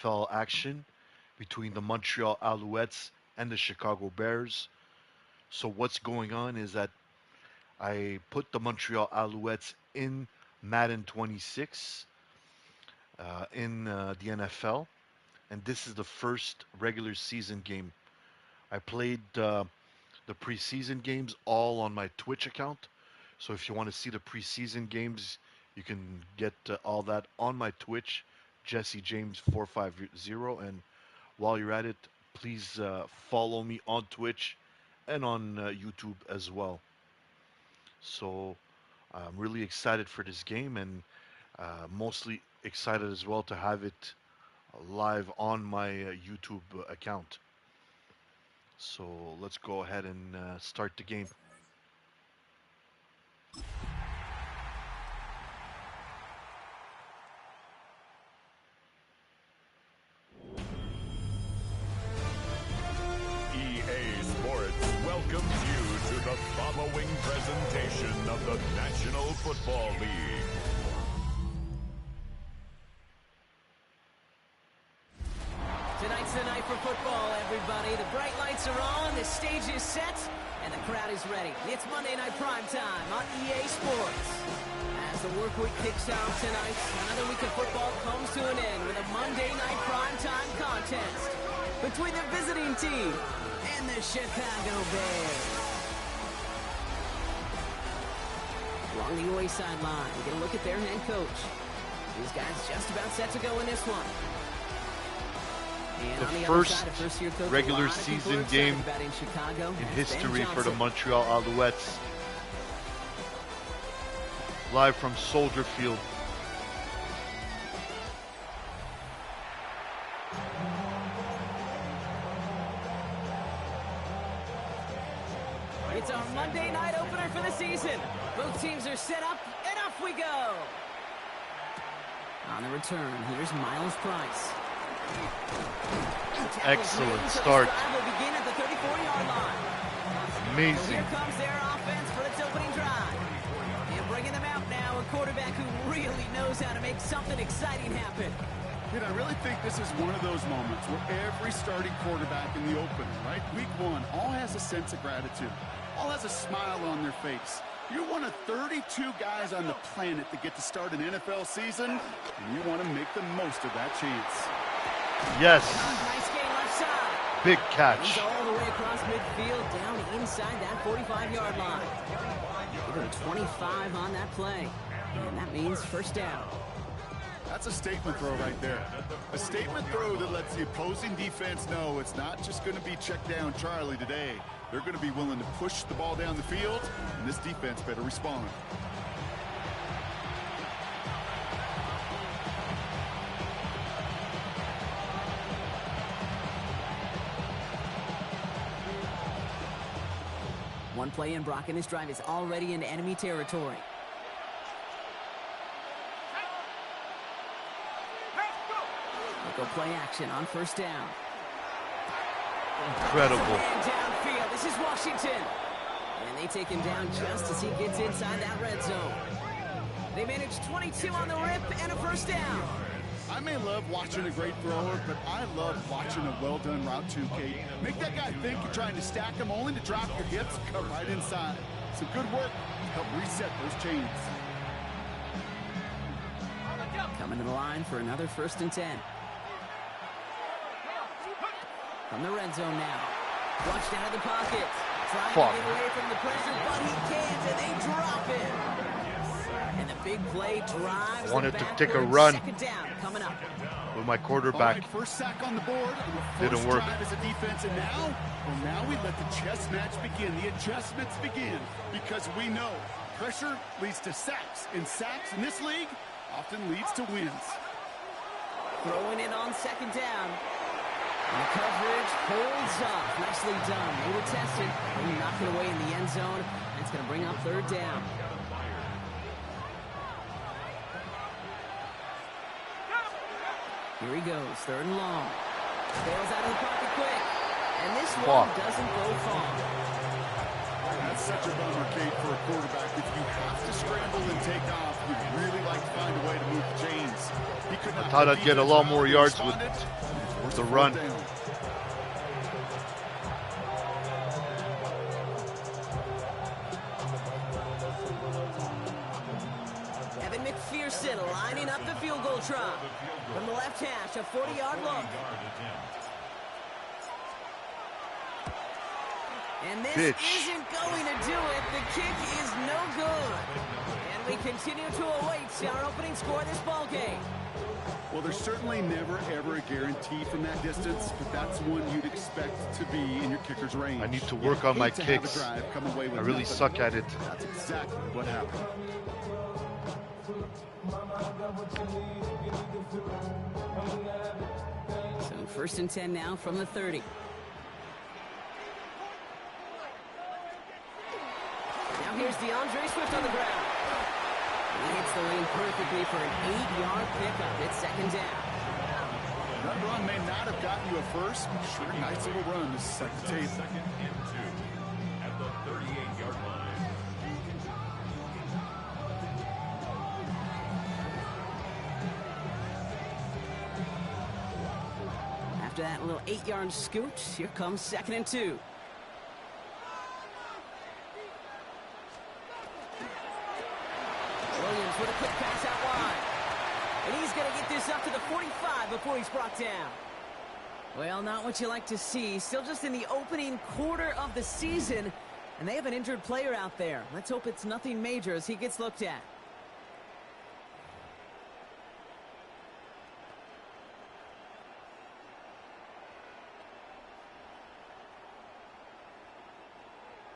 NFL action between the Montreal Alouettes and the Chicago Bears. So what's going on is that I put the Montreal Alouettes in Madden 26 in the NFL, and this is the first regular season game. I played the preseason games all on my Twitch account. So if you want to see the preseason games, you can get all that on my Twitch, Jesse James 450. And while you're at it, please follow me on Twitch and on YouTube as well. So I'm really excited for this game, and mostly excited as well to have it live on my YouTube account. So let's go ahead and start the game. EA Sports welcomes you to the following presentation of the National Football League. Tonight's the night for football, everybody. The bright lights are on, the stage is set, and the crowd is ready. It's Monday Night Primetime on EA Sports. As the work week kicks off tonight, another week of football comes to an end with a Monday Night Primetime contest between the visiting team and the Chicago Bears. Along the away sideline, we get a look at their head coach. These guys just about set to go in this one. The first regular season game in history for the Montreal Alouettes. Live from Soldier Field. It's our Monday night opener for the season. Both teams are set up, and off we go. On the return, here's Miles Price. Excellent start. Will begin at the 34-yard line. Amazing. Here comes their offense for its opening drive. And bringing them out now, a quarterback who really knows how to make something exciting happen. Dude, I really think this is one of those moments where every starting quarterback in the opener, right? Week one, all has a sense of gratitude. All has a smile on their face. You're one of 32 guys on the planet that get to start an NFL season, and you want to make the most of that chance. Yes. Nice game left side. Big catch. He's all the way across midfield, down inside that 45-yard line. Give him 25 on that play, and that means first down. That's a statement throw right there. A statement throw that lets the opposing defense know it's not just going to be check down Charlie today. They're going to be willing to push the ball down the field, and this defense better respond. One play in, Brock, and his drive is already in enemy territory. They'll go play action on first down. Incredible. Downfield. This is Washington. And they take him down just as he gets inside that red zone. They manage 22 on the rip and a first down. I may love watching a great thrower, but I love watching a well-done route too, Kate. Make that guy think you're trying to stack him only to drop your hips and cut right inside. Some good work to help reset those chains. Coming to the line for another 1st and 10. From the red zone now. Watched out of the pocket. Trying to get away from the pressure, but he can't, and they drop him. And the big play drives. Wanted to take a run. Second down coming up. With my quarterback. Right, first sack on the board. Didn't work. Drive as a defense, and now we let the chess match begin. The adjustments begin, because we know pressure leads to sacks, and sacks in this league often leads to wins. Throwing it on second down. And the coverage holds up. Nicely done. They were tested. They knock it away in the end zone. And it's going to bring up third down. Here he goes. 3rd and long. Bails out of the pocket quick. And this one doesn't go far. That's such a bummer, Kate, for a quarterback. If you have to scramble and take off, you'd really like to find a way to move the chains. He could not I thought I'd get a lot more yards with the run. McPherson lining up the field goal try. From the left hash, a 40-yard look. And this isn't going to do it. The kick is no good. And we continue to await our opening score of this ball game. Well, there's certainly never, ever a guarantee from that distance, but that's one you'd expect to be in your kicker's range. I need to work on my kicks. I really suck at it. That's exactly what happened. So 1st and 10 now from the 30. Now here's DeAndre Swift on the ground. He hits the lane perfectly for an 8-yard pickup. It's 2nd down. That run may not have gotten you a first, but sure, nice little run to set the table. 2nd and 2 at the 38-yard line. After that little 8-yard scoot, here comes 2nd and 2. Williams with a quick pass out wide. And he's going to get this up to the 45 before he's brought down. Well, not what you like to see. Still just in the opening quarter of the season. And they have an injured player out there. Let's hope it's nothing major as he gets looked at.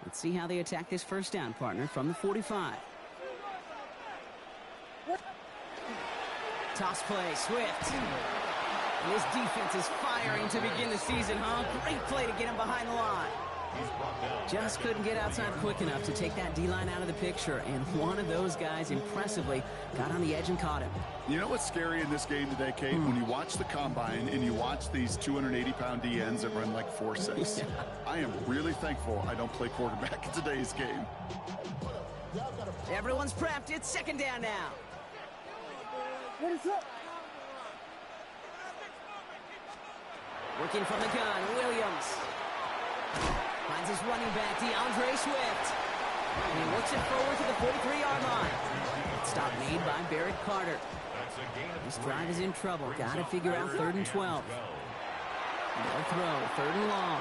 Let's see how they attack this 1st down, partner, from the 45. Toss play, Swift. And his defense is firing to begin the season, huh? Great play to get him behind the line. Just couldn't get outside quick enough to take that D-line out of the picture, and one of those guys impressively got on the edge and caught him. You know what's scary in this game today, Kate? When you watch the combine and you watch these 280-pound DNs that run like 4.6. I am really thankful I don't play quarterback in today's game. Everyone's prepped. It's 2nd down now. Working from the gun, Williams. Finds his running back, DeAndre Swift. And he works it forward to the 43-yard line. Stop made by Barrett Carter. This drive is in trouble. Got to figure out 3rd and 12. No throw, 3rd and long.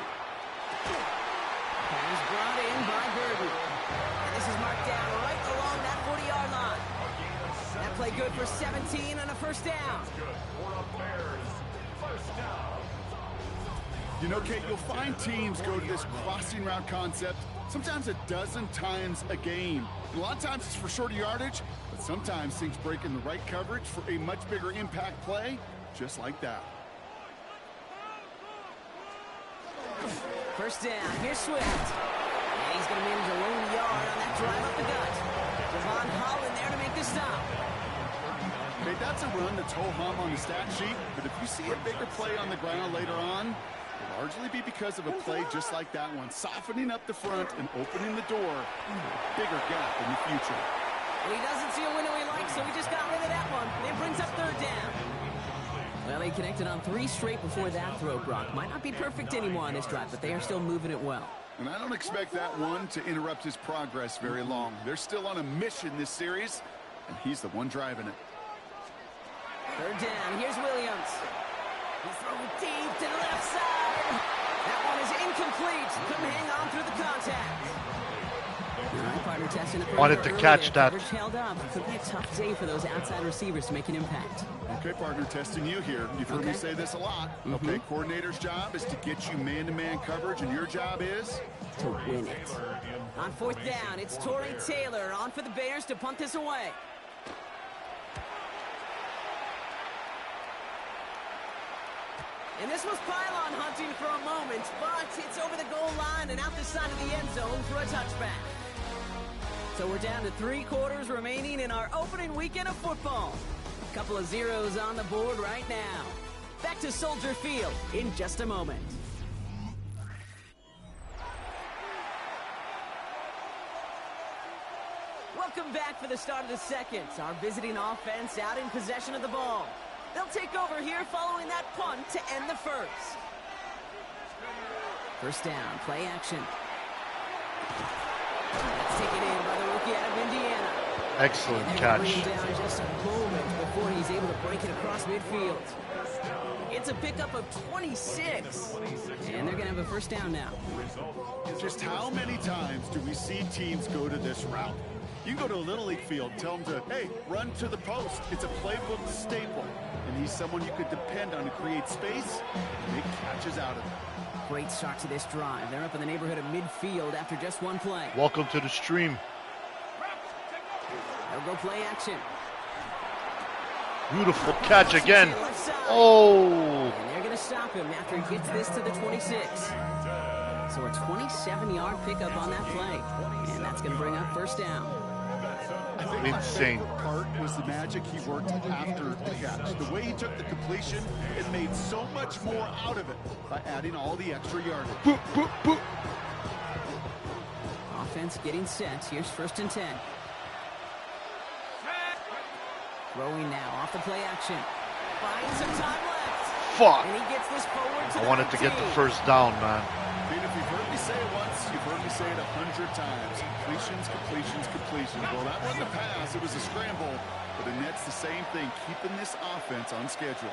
Pass brought in by Burton. And this is marked down right along that 40-yard line. That play good for 17 on a 1st down. You know, Kate, you'll find teams go to this crossing route concept sometimes a dozen times a game. And a lot of times it's for shorter yardage, but sometimes things break in the right coverage for a much bigger impact play, just like that. 1st down, here's Swift. And he's going to manage a lone yard on that drive up the gut. Devon Holland there to make the stop. Okay, that's a run that's ho-hum on the stat sheet, but if you see a bigger play on the ground later on, it'll largely be because of a play just like that one, softening up the front and opening the door, a bigger gap in the future. Well, he doesn't see a window he likes, so he just got rid of that one. It brings up 3rd down. Well, he connected on 3 straight before that throw, Brock. Might not be perfect anymore on this drive, but they are still moving it well. And I don't expect that one to interrupt his progress very long. They're still on a mission this series, and he's the one driving it. 3rd down, here's Williams. He's throwing deep to the left side. That one is incomplete. Couldn't hang on through the contact. All right, partner testing the Wanted to catch that. Coverage held up. Could be a tough day for those outside receivers to make an impact. Okay, partner, testing you here. You've heard me say this a lot. Okay, coordinator's job is to get you man-to-man coverage, and your job is? To win it. On 4th down, it's Torrey Taylor on for the Bears to punt this away. And this was pylon hunting for a moment, but it's over the goal line and out the side of the end zone for a touchback. So we're down to 3 quarters remaining in our opening weekend of football. A couple of zeros on the board right now. Back to Soldier Field in just a moment. for the start of the second. Our visiting offense out in possession of the ball. They'll take over here following that punt to end the first. First down, play action. That's taken in by the rookie out of Indiana. Excellent And catch. bring him down just a moment before he's able to break it across midfield. It's a pickup of 26. And they're going to have a first down now. Just how many times do we see teams go to this route? You can go to a Little League field, tell them to, hey, run to the post. It's a playbook staple. And he's someone you could depend on to create space and make catches out of it. Great start to this drive. They're up in the neighborhood of midfield after just one play. Welcome to the stream. They'll go play action. Beautiful catch again. Oh! And they're going to stop him after he gets this to the 26. So a 27-yard pickup on that play. And that's going to bring up first down. I think Insane. my favorite part was the magic he worked after the catch. The way he took the completion and made so much more out of it by adding all the extra yardage. Boop, boop, boop. Offense getting set. Here's first and 10. Throwing now off the play action. Finds some time left. Fuck. And he gets this forward to I wanted to get the 19. first down, man. I mean, if you've heard me say it once, you've heard me say it 100 times. Completions, completions, completions. Well, that wasn't a pass. It was a scramble. But the Nets, the same thing, keeping this offense on schedule.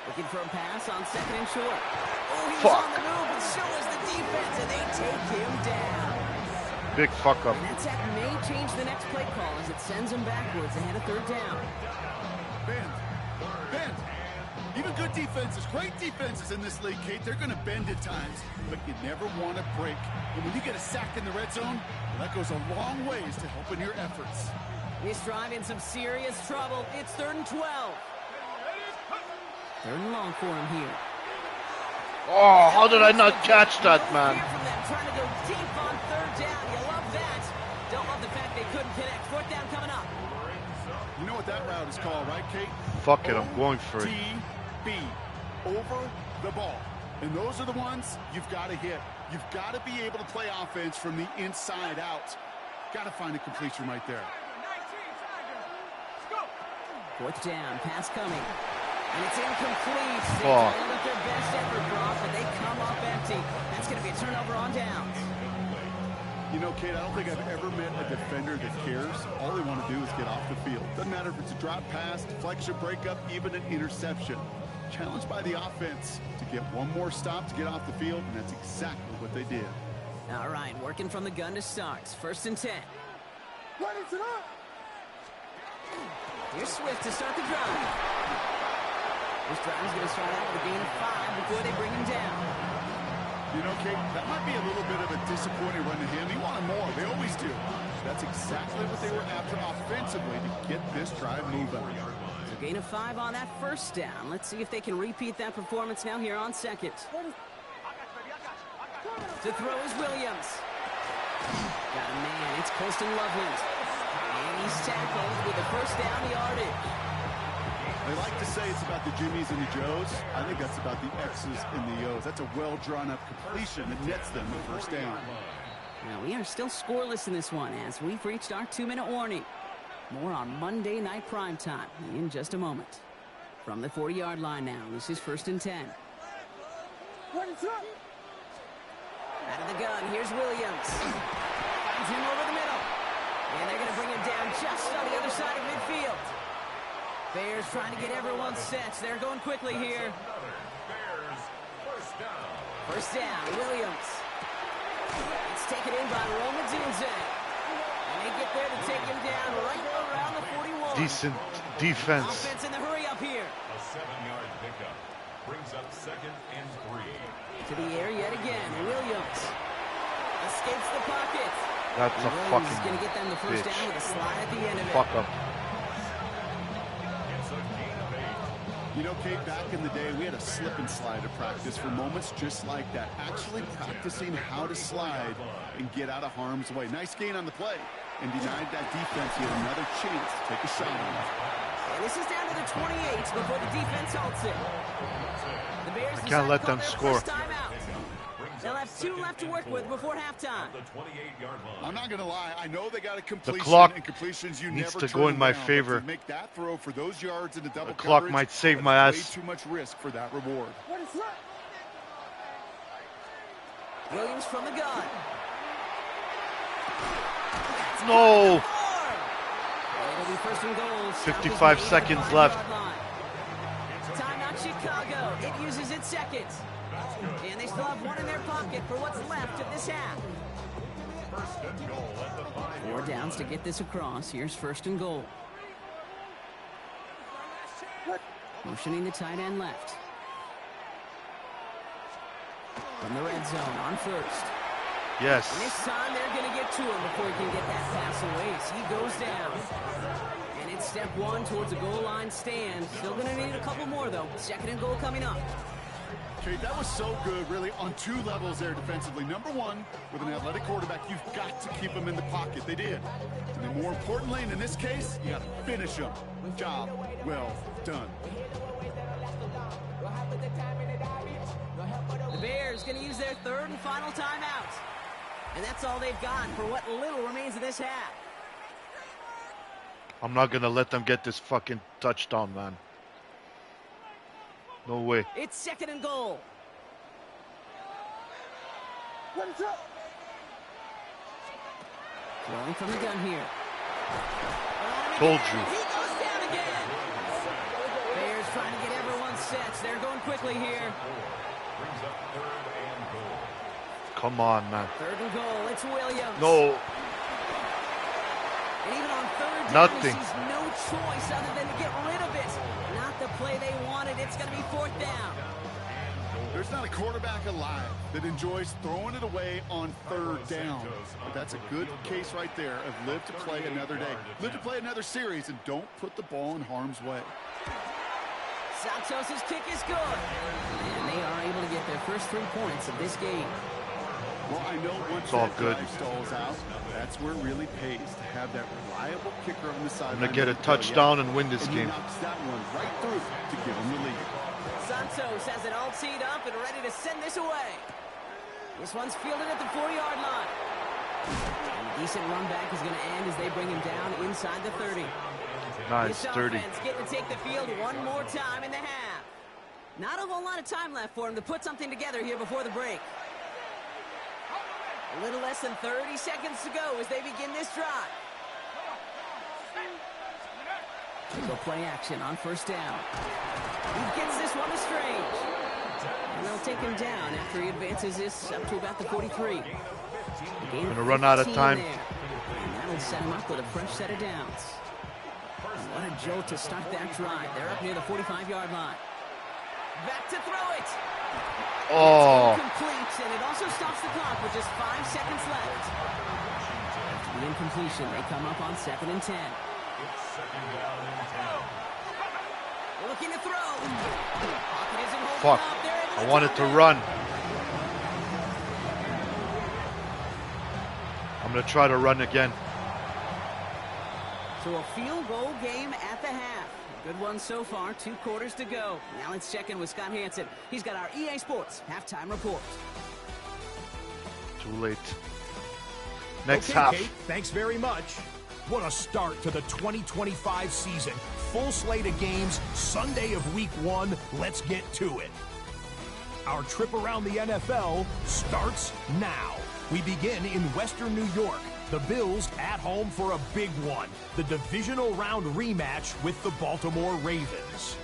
Looking for a pass on second and short. Oh, he's Fuck. on the move, but so is the defense, and they take him down. Big fuck up. And that sack may change the next play call as it sends him backwards ahead of third down. Bend. Bend. Even good defenses, great defenses in this league, Kate, they're going to bend at times, but you never want to break. And when you get a sack in the red zone, well, that goes a long ways to helping your efforts. This drive in some serious trouble. It's third and 12. Third and long for him here. Oh, how did I not catch that, man? Here from them, trying to go deep on third down. You love that. Don't love the fact they couldn't connect. Fourth down coming up. You know what that route is called, right, Kate? Fuck it, I'm going for it. OTB, over the ball. And those are the ones you've got to hit. You've got to be able to play offense from the inside out. Got to find a completion right there. Fourth down, pass coming. And it's incomplete. They Fuck. dialed up their best effort, Brock, but they come up empty. That's going to be a turnover on downs. You know, Kate, I don't think I've ever met a defender that cares. All they want to do is get off the field. Doesn't matter if it's a drop pass, deflection, breakup, even an interception. Challenged by the offense to get one more stop to get off the field, and that's exactly what they did. All right, working from the gun to start. First and 10. Here's Swift to start the drive. This drive is going to start out with a gain of 5 before they bring him down. You know, Kate, that might be a little bit of a disappointing run to him. He wanted more. They always do. That's exactly what they were after offensively to get this drive moving. So gain of 5 on that first down. Let's see if they can repeat that performance now here on second. To throw is Williams. Got a man. It's Colston Loveland. And he's tackled with the first down yardage. They like to say it's about the Jimmies and the Joes. I think that's about the X's and the O's. That's a well-drawn-up completion that nets them the first down. Now, we are still scoreless in this one as we've reached our 2-minute warning. More on Monday Night Primetime in just a moment. From the 40-yard line now, this is first and 10. Out of the gun, here's Williams. Finds him over the middle. And they're going to bring him down just on the other side of midfield. Bears trying to get everyone set. They're going quickly here. First down, Williams. It's taken in by Roma Dunze. And they get there to take him down right around the 41. Decent defense. Offense in the hurry up here. A 7-yard pickup brings up second and 3. To the air yet again. Williams escapes the pocket. That's a Williams fucking is going to get them the first bitch. down with a slide at the end of it. Fuck up. It's a gain of 8. You know, Kate, back in the day, we had a slip and slide to practice for moments just like that. Actually practicing how to slide and get out of harm's way. Nice gain on the play. And denied that defense yet another chance to take a shot on it. And this is down to the 28 before the defense halts it. The Bears I can't let them decide to call score. their first timeout. They'll have 2 left to work with before halftime. I'm not going to lie. I know they got a completion. The clock and completions you needs never to go in my down, favor. To make that throw for those yards in the double clock coverage, might save my ass. Way too much risk for that reward. Williams from the gun. No. It'll be first and goal. 55 seconds left. Timeout Chicago. It uses its seconds. And they still have 1 in their pocket for what's left of this half. 4 downs to get this across. Here's first and goal. Motioning the tight end left. From the red zone on first. Yes. And this time they're going to get to him before he can get that pass away. So he goes down. And it's step 1 towards a goal line stand. Still going to need a couple more, though. Second and goal coming up. Okay, that was so good, really, on 2 levels there defensively. Number 1, with an athletic quarterback, you've got to keep him in the pocket. They did. And then more importantly, and in this case, you got to finish him. Job well done. The Bears going to use their 3rd and final timeout. And that's all they've got for what little remains of this half. I'm not going to let them get this fucking touchdown, man. No way. It's second and goal. Throwing from the gun here. Told you. He goes down again. Bears trying to get everyone set. They're going quickly here. Come on, man. 3rd and goal. It's Williams. No. And even on 3rd down, Nothing. he sees no choice other than to get rid of it. Not the play they wanted. It's going to be 4th down. There's not a quarterback alive that enjoys throwing it away on 3rd down. But that's a good case right there of live to play another day. Live to play another series and don't put the ball in harm's way. Santos' kick is good. And they are able to get their first 3 points of this game. Well, I know once all that good. drive stalls out, that's where it really pays to have that reliable kicker on the sideline. I'm going to get a touchdown and win this and he game. knocks that one right through to give him the lead. Santos has it all teed up and ready to send this away. This one's fielded at the 4-yard line. And a decent run back is going to end as they bring him down inside the 30. Nice, This 30. offense getting to take the field one more time in the half. Not a whole lot of time left for him to put something together here before the break. A little less than 30 seconds to go as they begin this drive. Go play action on first down. He gets this one to Strange. And they'll take him down after he advances this up to about the 43. Gonna run out of time. And that'll set him up with a fresh set of downs. And what a jolt to start that drive. They're up near the 45-yard line. Back to throw it. Oh. It's incomplete, and it also stops the clock with just 5 seconds left. After the incompletion, they come up on 2nd and 10. Looking to throw. Pocket isn't holding Fuck. up. They're able I wanted to drop it. run. I'm going to try to run again. So a field goal game at the half. Good one so far. 2 quarters to go. Now let's check in with Scott Hansen. He's got our EA Sports halftime report. Too late. Next Okay, half. Kate, thanks very much. What a start to the 2025 season. Full slate of games, Sunday of week 1. Let's get to it. Our trip around the NFL starts now. We begin in Western New York. The Bills at home for a big one. The divisional round rematch with the Baltimore Ravens.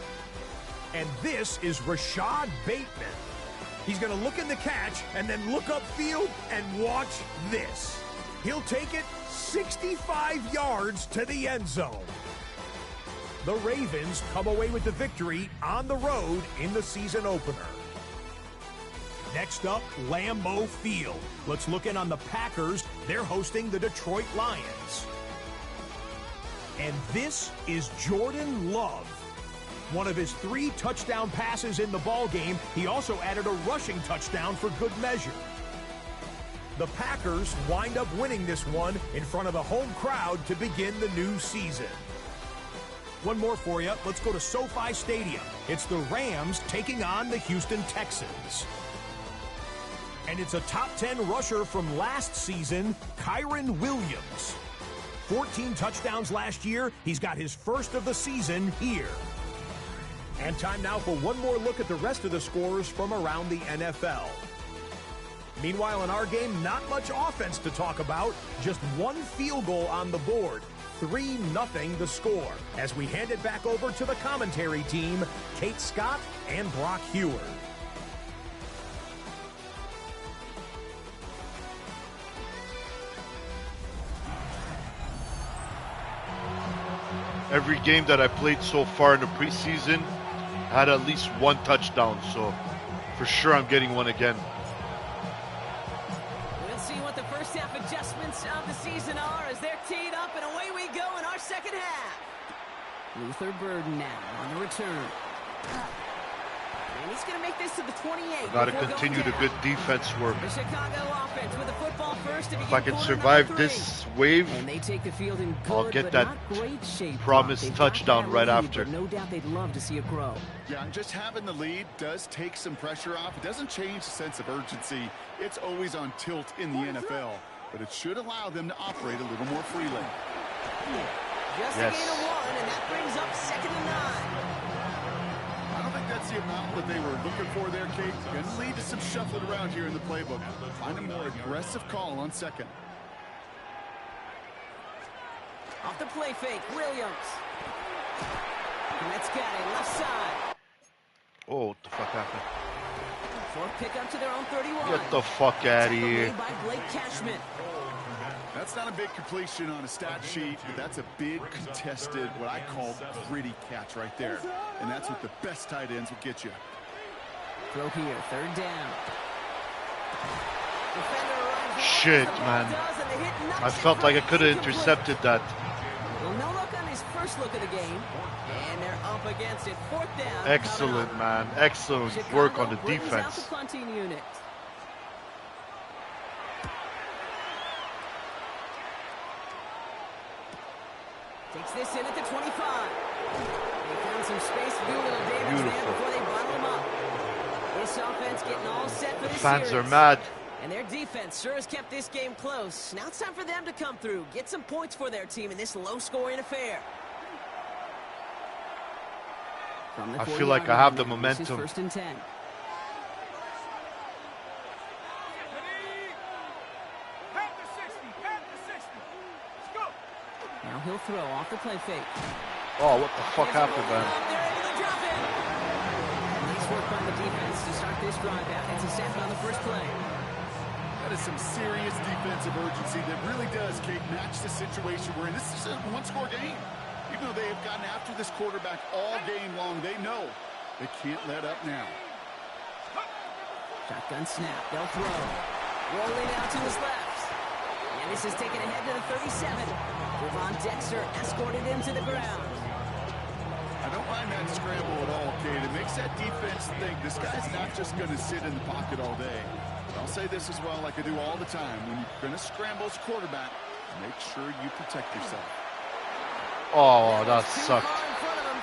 And this is Rashad Bateman. He's going to look in the catch and then look upfield and watch this. He'll take it 65 yards to the end zone. The Ravens come away with the victory on the road in the season opener. Next up, Lambeau Field. Let's look in on the Packers. They're hosting the Detroit Lions. And this is Jordan Love. One of his 3 touchdown passes in the ballgame. He also added a rushing touchdown for good measure. The Packers wind up winning this one in front of a home crowd to begin the new season. One more for you. Let's go to SoFi Stadium. It's the Rams taking on the Houston Texans. And it's a top 10 rusher from last season, Kyron Williams. 14 touchdowns last year. He's got his first of the season here. And time now for one more look at the rest of the scores from around the NFL. Meanwhile, in our game, not much offense to talk about. Just one field goal on the board. 3-0 the score. As we hand it back over to the commentary team, Kate Scott and Brock Hewer. Every game that I played so far in the preseason had at least one touchdown, so for sure I'm getting one again. We'll see what the first half adjustments of the season are as they're teed up, and away we go in our second half. Luther Burden now on the return. And he's going to make this to the 28. Got to continue the good defense work. The Chicago offense with the football first. If I can survive this wave, and they take the field in good, I'll get but that not great shape. promised touchdown right lead, after. but no doubt they'd love to see it grow. Yeah, and just having the lead does take some pressure off. It doesn't change the sense of urgency. It's always on tilt in the NFL, but it should allow them to operate a little more freely. Just a gain of 1, and that brings up 2nd and 9. I don't think that's the amount that they were looking for there, Kate. Going to lead to some shuffling around here in the playbook. Find a more aggressive call on 2nd. Off the play fake, Williams. And that's got it, left side. Oh, what the fuck happened? Fourth pickup to their own 31. Get the fuck out of here. Made by Blake Cashman. That's not a big completion on a stat sheet, but that's a big contested, what I call gritty catch right there. And that's what the best tight ends will get you. Throw here, 3rd down. Defender arrives Shit, right man. as the ball does, and the hit knocks I it felt like I right could have incomplete. intercepted that. Well, no look on his first look of the game. And they're up against it. 4th down. Excellent, man. Excellent work on the Chicago brings out the defense. punting unit. Takes this in at the 25. They found some space to do a little damage there before they bottle him up. This offense getting all set for this Fans series. are mad. And their defense sure has kept this game close. Now it's time for them to come through, get some points for their team in this low-scoring affair. I feel like I have the momentum. 1st and 10. Now he'll throw off the play fake. Oh, what the fuck happened, man? They're able to drop it. Nice work by the defense to start this drive out. It's a sack on the first play. That is some serious defensive urgency that really does, Kate, match the situation we're in. This is a one-score game. Even though they have gotten after this quarterback all game long, they know they can't let up now. Shotgun snap. They'll throw. Rolling out to his left. And this is taken ahead to the 37. Devon Dexter escorted him to the ground. I don't mind that scramble at all, Kate. It makes that defense think this guy's not just going to sit in the pocket all day. But I'll say this as well, like I do all the time. When you're going to scramble as a quarterback, make sure you protect yourself. Oh, that sucked.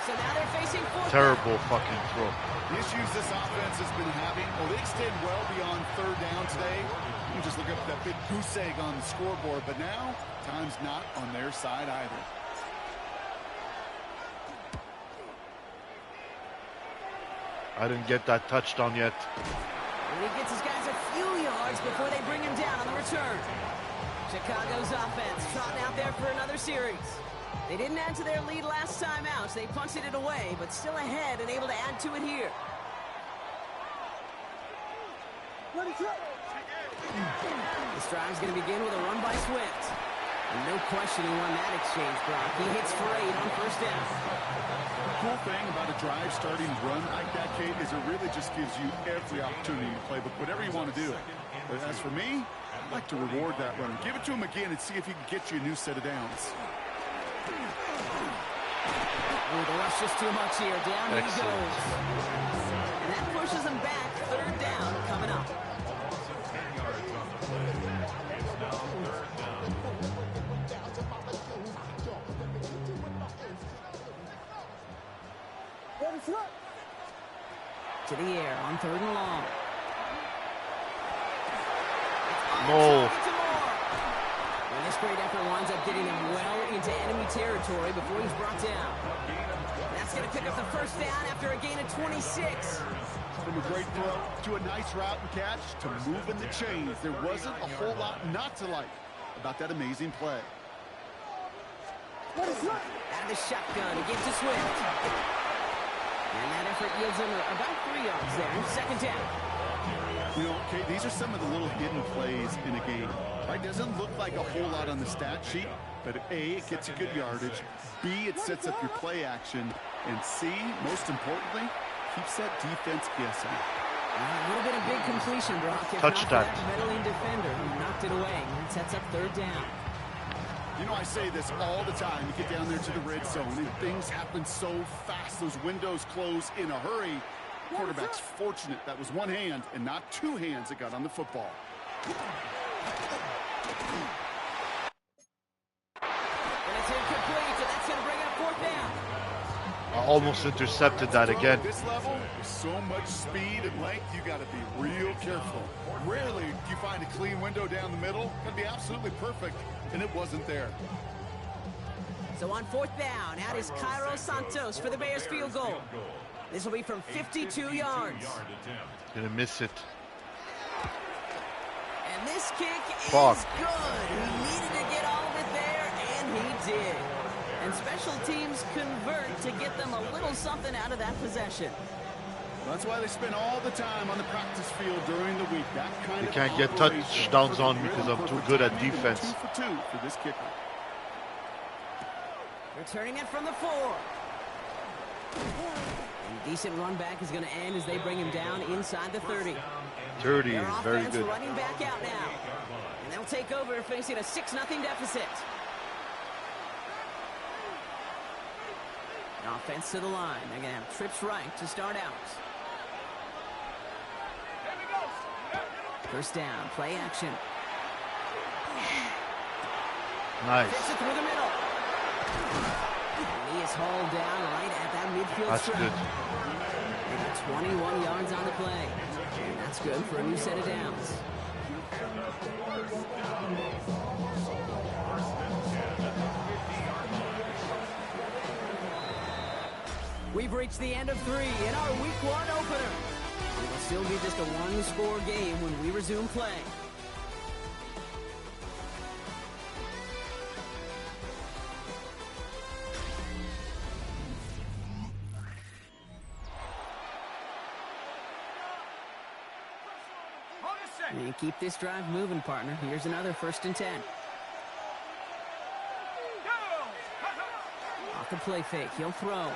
So now they're facing 4th. Terrible fucking throw. The issues this offense has been having, well, they extend well beyond 3rd down today. You can just look up that big goose egg on the scoreboard, but now time's not on their side either. I didn't get that touchdown yet. And he gets his guys a few yards before they bring him down on the return. Chicago's offense trotting out there for another series. They didn't add to their lead last time out, so they punted it away, but still ahead and able to add to it here. This drive's going to begin with a run by Swift. And no question he won that exchange, Brock. He hits for 8 on 1st down. The cool thing about a drive starting run like that, Kate, is it really just gives you every opportunity to play whatever you want to do. But as for me, I'd like to reward that runner. Give it to him again and see if he can get you a new set of downs. Oh, the rush just too much here. Down he goes. And that pushes him back. 3rd down coming up. To the air on 3rd and long. No. And this great effort winds up getting him well into enemy territory before he's brought down. That's going to pick up the first down after a gain of 26. From a great throw to a nice route and catch to moving the chains, there wasn't a whole lot not to like about that amazing play. Out of the shotgun, he gives to Swift. And that effort yields him about 3 yards there. Second down. You know, okay, these are some of the little hidden plays in a game. Right? Doesn't look like a whole lot on the stat sheet, but A, it gets you good yardage. B, it sets up your play action. And C, most importantly, keeps that defense guessing. A little bit of big completion, Brock. If Touchdown. not for that meddling defender who knocked it away and sets up third down. You know, I say this all the time. You get down there to the red zone, and things happen so fast. Those windows close in a hurry. Quarterback's fortunate that was one hand and not two hands that got on the football. And it's incomplete, so that's going to bring up fourth down. I almost intercepted that again. At this level, with so much speed and length, you got to be real careful. Rarely do you find a clean window down the middle. That'd be absolutely perfect, and it wasn't there. So on fourth down, out is Cairo Santos for the Bears field goal. This will be from 52 yards. Gonna miss it. And this kick Fuck. is good. He needed to get all of it there, and he did. And special teams convert to get them a little something out of that possession. That's why they spend all the time on the practice field during the week. That kind They of can't get operation. touchdowns on me because I'm too good at Perfect defense. 2 for 2 for this kicker. Returning it from the 4. And decent run back is going to end as they bring him down inside the 30. 30 Their is very offense good. running back out now. And they'll take over facing a 6-0 deficit. Offense to the line. They're going to have trips right to start out. First down, play action. Nice. Fits it through the middle. And he is hauled down right at that midfield That's stripe. good. They got 21 yards on the play. And that's good for a new set of downs. We've reached the end of 3 in our Week 1 opener. It will still be just a one-score game when we resume play. And you keep this drive moving, partner. Here's another 1st and 10. Off the play fake, he'll throw.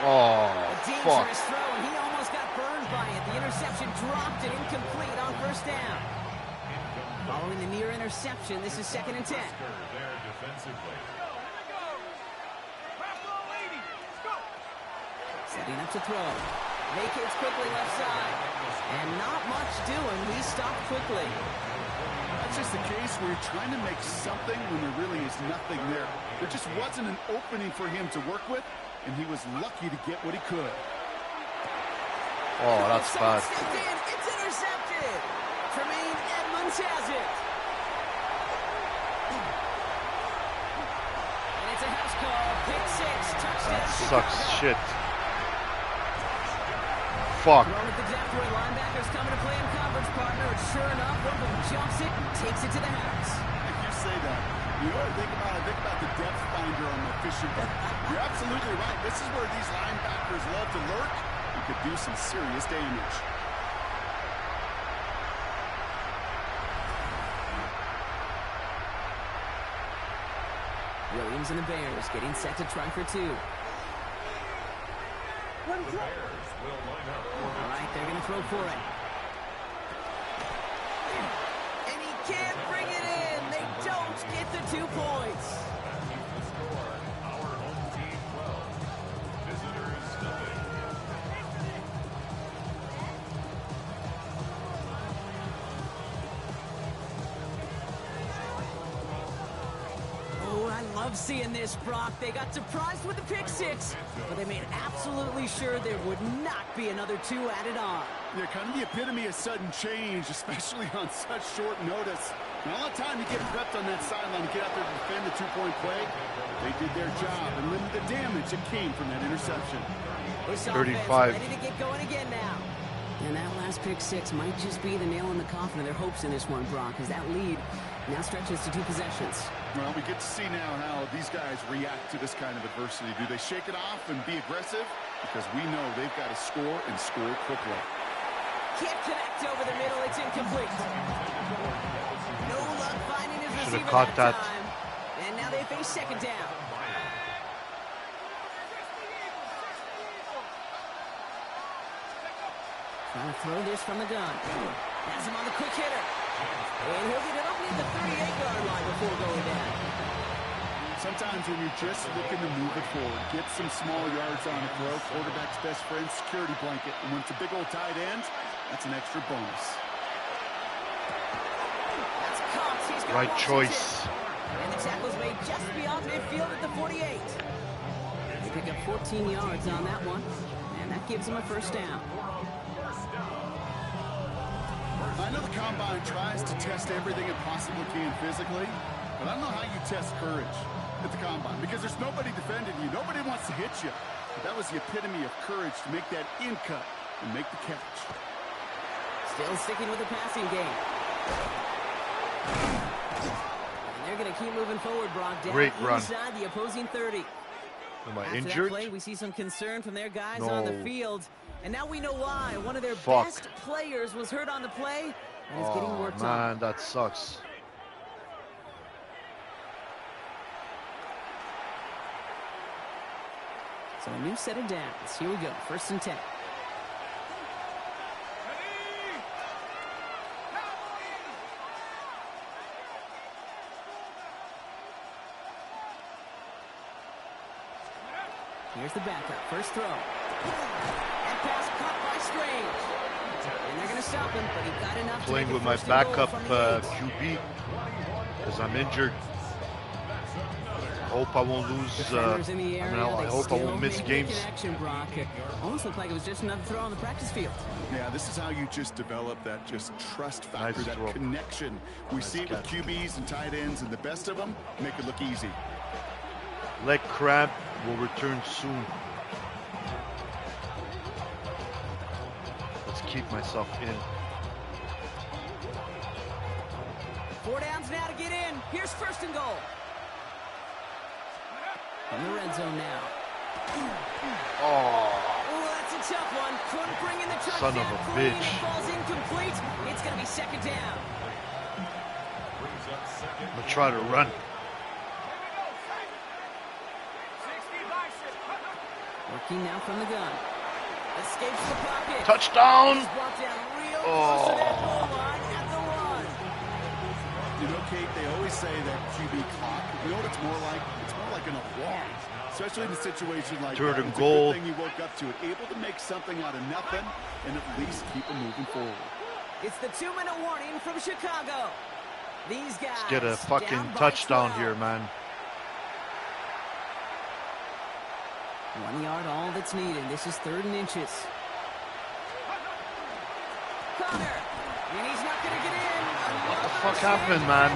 Oh, A fuck. dangerous throw, and he almost got burned by it. The interception dropped and incomplete on first down. Following the near interception, this is 2nd and 10. Setting up to throw. Vacates quickly left side. And not much doing. He stopped quickly. That's just the case where you're trying to make something when there really is nothing there. There just wasn't an opening for him to work with, and he was lucky to get what he could. Oh, that's Someone bad. stepped in. It's intercepted. Tremaine Edmonds has it. And it's a house call. Pick 6. Touchdown. That sucks Chicago. shit. Fuck. Thrown at the depth where linebackers coming to play in coverage, partner. And sure enough, one of them jumps it and takes it to the house. If you say that, you know what I think about the depth finder on the fishing boat. You're absolutely right. This is where these linebackers love to lurk. You could do some serious damage. Williams and the Bears getting set to try for 2. All right, they're going to throw for it. And he can't bring it in. They don't get the 2 points. Oh, I love love seeing this, Brock. They got surprised with the pick six, but they made absolutely sure there would not be another two added on. Yeah, kind of the epitome of sudden change, especially on such short notice. And all the time you get prepped on that sideline to get out there to defend the two-point play, they did their job and limited the damage that came from that interception. This 35. offense ready to get going again now. And that last pick six might just be the nail in the coffin of their hopes in this one, Brock, as that lead now stretches to 2 possessions. Well, we get to see now how these guys react to this kind of adversity. Do they shake it off and be aggressive? Because we know they've got to score and score quickly. Can't connect over the middle. It's incomplete. No luck finding his Should have receiver caught that. time. And now they face second down. Trying to throw this from the gun. Has him on the quick hitter. And he'll get it up near the 38-yard line before going down. Sometimes when you're just looking to move it forward, get some small yards on a throw, quarterback's best friend, security blanket. And when it's a big old tight end, that's an extra bonus. That's Cox. He's got Right Washington. choice. And the tackle's made just beyond midfield at the 48. They pick up 14 yards on that one. And that gives him a first down. I know the Combine tries to test everything it possibly can physically, but I don't know how you test courage at the Combine because there's nobody defending you. Nobody wants to hit you. But that was the epitome of courage to make that in cut and make the catch. Still sticking with the passing game. And they're going to keep moving forward, Brock. Down Great run. inside the opposing 30. Am I After injured? that play, we see some concern from their guys No. on the field. And now we know why. One of their Fuck. best players was hurt on the play and is getting Oh, worked on. man, that sucks. So a new set of downs. Here we go. 1st and 10. Here's the backup. First throw. That pass caught by Strange. And they're going to stop him, but he got enough to Playing make it with my 1st and goal backup from the 8. QB because I'm injured. I hope I won't lose. Defenders in the area, I they hope I still won't miss make the games. connection, Brock. It almost looked like it was just another throw on the practice field. Yeah, this is how you just develop that just trust factor, Nice that throw. connection. We Nice see it with catch. QBs and tight ends, and the best of them make it look easy. Leg cramp will return soon. Let's keep myself in. 4 downs now to get in. Here's 1st and goal. In the red zone now. Oh, Oh, that's a tough one. Couldn't bring in the touchdown. Son of a Clean. bitch. The ball's incomplete. It's going to be 2nd down. I'm gonna try to run. Working now from the gun. Escapes the pocket. Touchdown! He's brought down real close to that goal line at the one. You know, Kate, they always say that QB clock. You know what it's more like? It's more like an alarm, especially in a situation like Third that. and It's goal. a good thing he woke up to it, able to make something out of nothing and at least keep him moving forward. It's the 2-minute warning from Chicago. These guys Get a fucking down by touchdown 12. here, man. 1 yard, all that's needed. This is 3rd and inches. Connor, and he's not going to get in. What the fuck happened, man?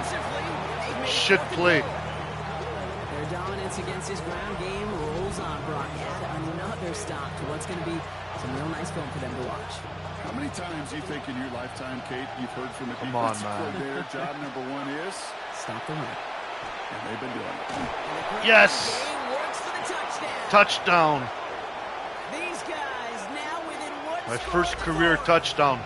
Shit play. Their dominance against his ground game rolls on. Brock add another stop to what's going to be some real nice film for them to watch. How many times do you think in your lifetime, Kate, you've heard from a Come on, defensive man. coordinator, job number 1 is, Stop the run. and they've been doing it. And the Yes! game works for the touchdown. Touchdown. These guys now within one My score first of the career fourth. touchdown.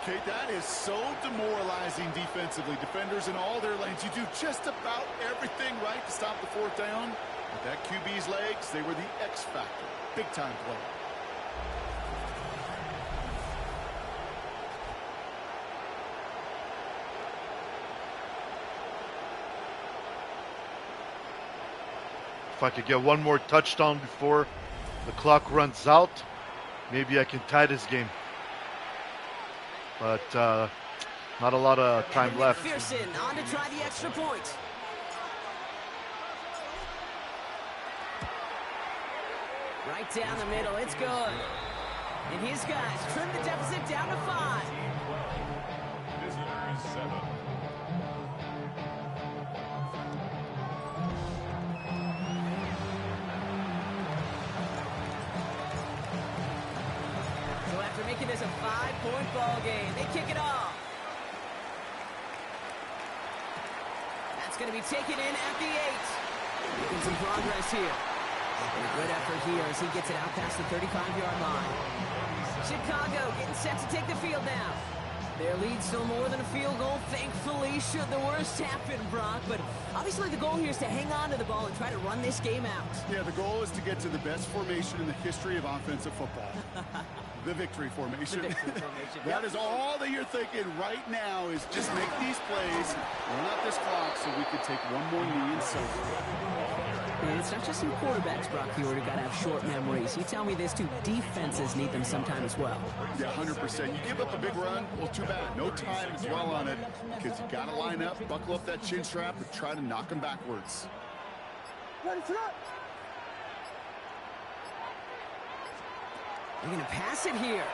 Kate, that is so demoralizing defensively. Defenders in all their lanes, you do just about everything right to stop the 4th down. With that QB's legs, they were the X factor. Big time play. If I could get one more touchdown before the clock runs out, maybe I can tie this game. But not a lot of time left. McPherson on to try the extra point. Right down the middle. It's good. And his guys trim the deficit down to 5. Visitors 7. So after making this a 5-point ball game, they kick it off. That's going to be taken in at the 8. Making some progress here. And a good effort here as he gets it out past the 35-yard line. Chicago getting set to take the field now. Their lead's still more than a field goal, thankfully, should the worst happen, Brock. But obviously the goal here is to hang on to the ball and try to run this game out. Yeah, the goal is to get to the best formation in the history of offensive football. The victory formation. The victory formation. That is all that you're thinking right now is just make these plays, run out this clock so we can take one more knee and celebrate. And it's not just some quarterbacks, Brock, here who got to have short memories. You tell me this too, defenses need them sometime as well. Yeah, 100%. You give up a big run, well, too bad. No time to dwell on it because you got to line up, buckle up that chin strap, and try to knock them backwards. Ready for that? They're going to pass it here.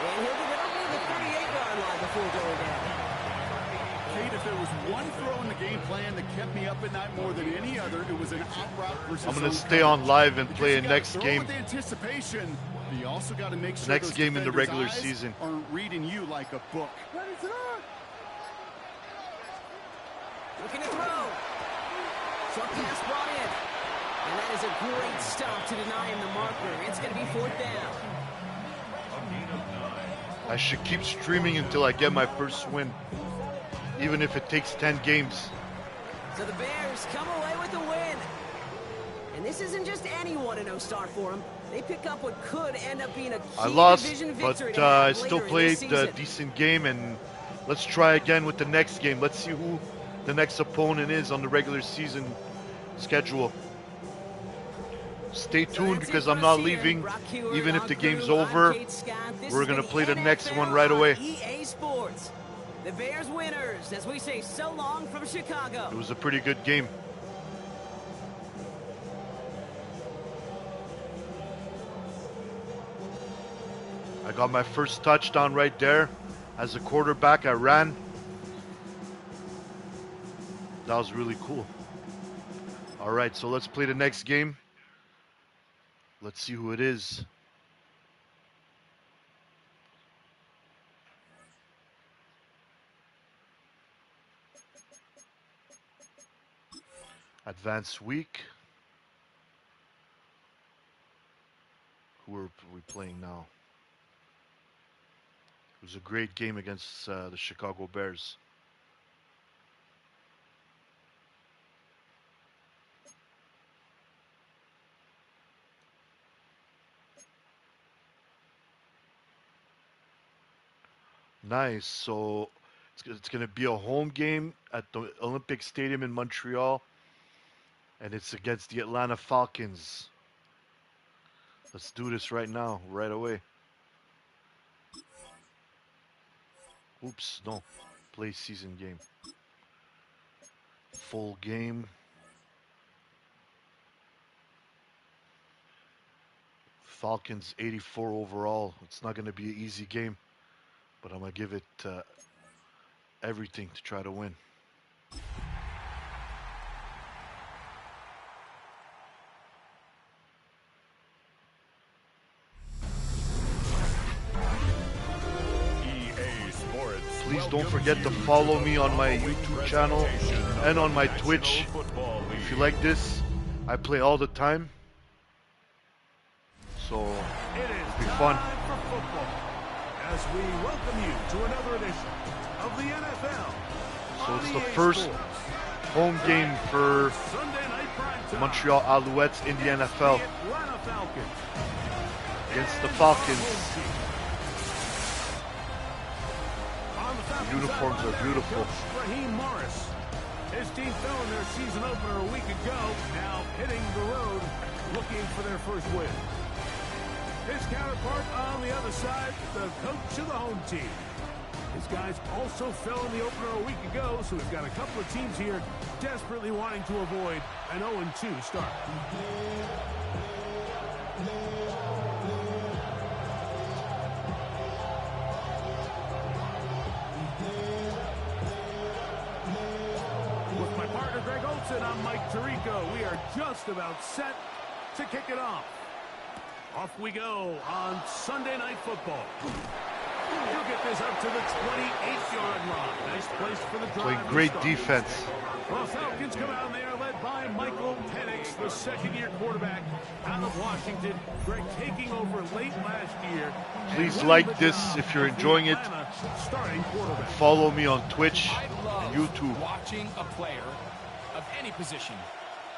And he'll get it up near the 38-yard line before going down. Kate, if there was one throw in the game plan that kept me up at night more than any other, it was an out route versus I'm going to stay on live and play a next game. With anticipation, but you also got to make sure Next game in the regular eyes season. aren't reading you like a book. Looking to throw. Short pass brought in. And that is a great stop to deny him the marker. It's going to be 4th down. I should keep streaming until I get my first win, even if it takes 10 games. So the Bears come away with the win. And this isn't just any 1-0 start for them. They pick up what could end up being a key I lost, division but victory I still later in played this a season. decent game, and let's try again with the next game. Let's see who the next opponent is on the regular season schedule. Stay tuned because I'm not leaving. Even if the game's over, we're going to play the next one right away. EA Sports. The Bears winners, as we say so long from Chicago. It was a pretty good game. I got my first touchdown right there. As a quarterback, I ran. That was really cool. All right, so let's play the next game. Let's see who it is. Advanced week. Who are we playing now? It was a great game against the Chicago Bears. Nice. So it's going to be a home game at the Olympic Stadium in Montreal, and it's against the Atlanta Falcons. Let's do this right now, right away. Oops, no. Play season game. Full game. Falcons 84 overall. It's not going to be an easy game, but I'm going to give it everything to try to win. Please don't forget to follow me on my YouTube channel and on my Twitch. If you like this, I play all the time, so it'll be fun. As we welcome you to another edition of the NFL. So it's the first home game for the Montreal Alouettes in the NFL against the Falcons. The uniforms are beautiful. His team fell in their season opener a week ago, now hitting the road looking for their first win. His counterpart on the other side, the coach of the home team. His guys also fell in the opener a week ago, so we've got a couple of teams here desperately wanting to avoid an 0-2 start. I'm Mike Tirico. We are just about set to kick it off. Off we go on Sunday Night Football. He'll get this up to the 28-yard line. Nice place for the drive. Playing great defense. Well, Falcons come out and they are led by Michael Penix, the second-year quarterback out of Washington. Greg taking over late last year. Please like this if you're enjoying it. Starting quarterback. Follow me on Twitch I and love YouTube. watching a player of any position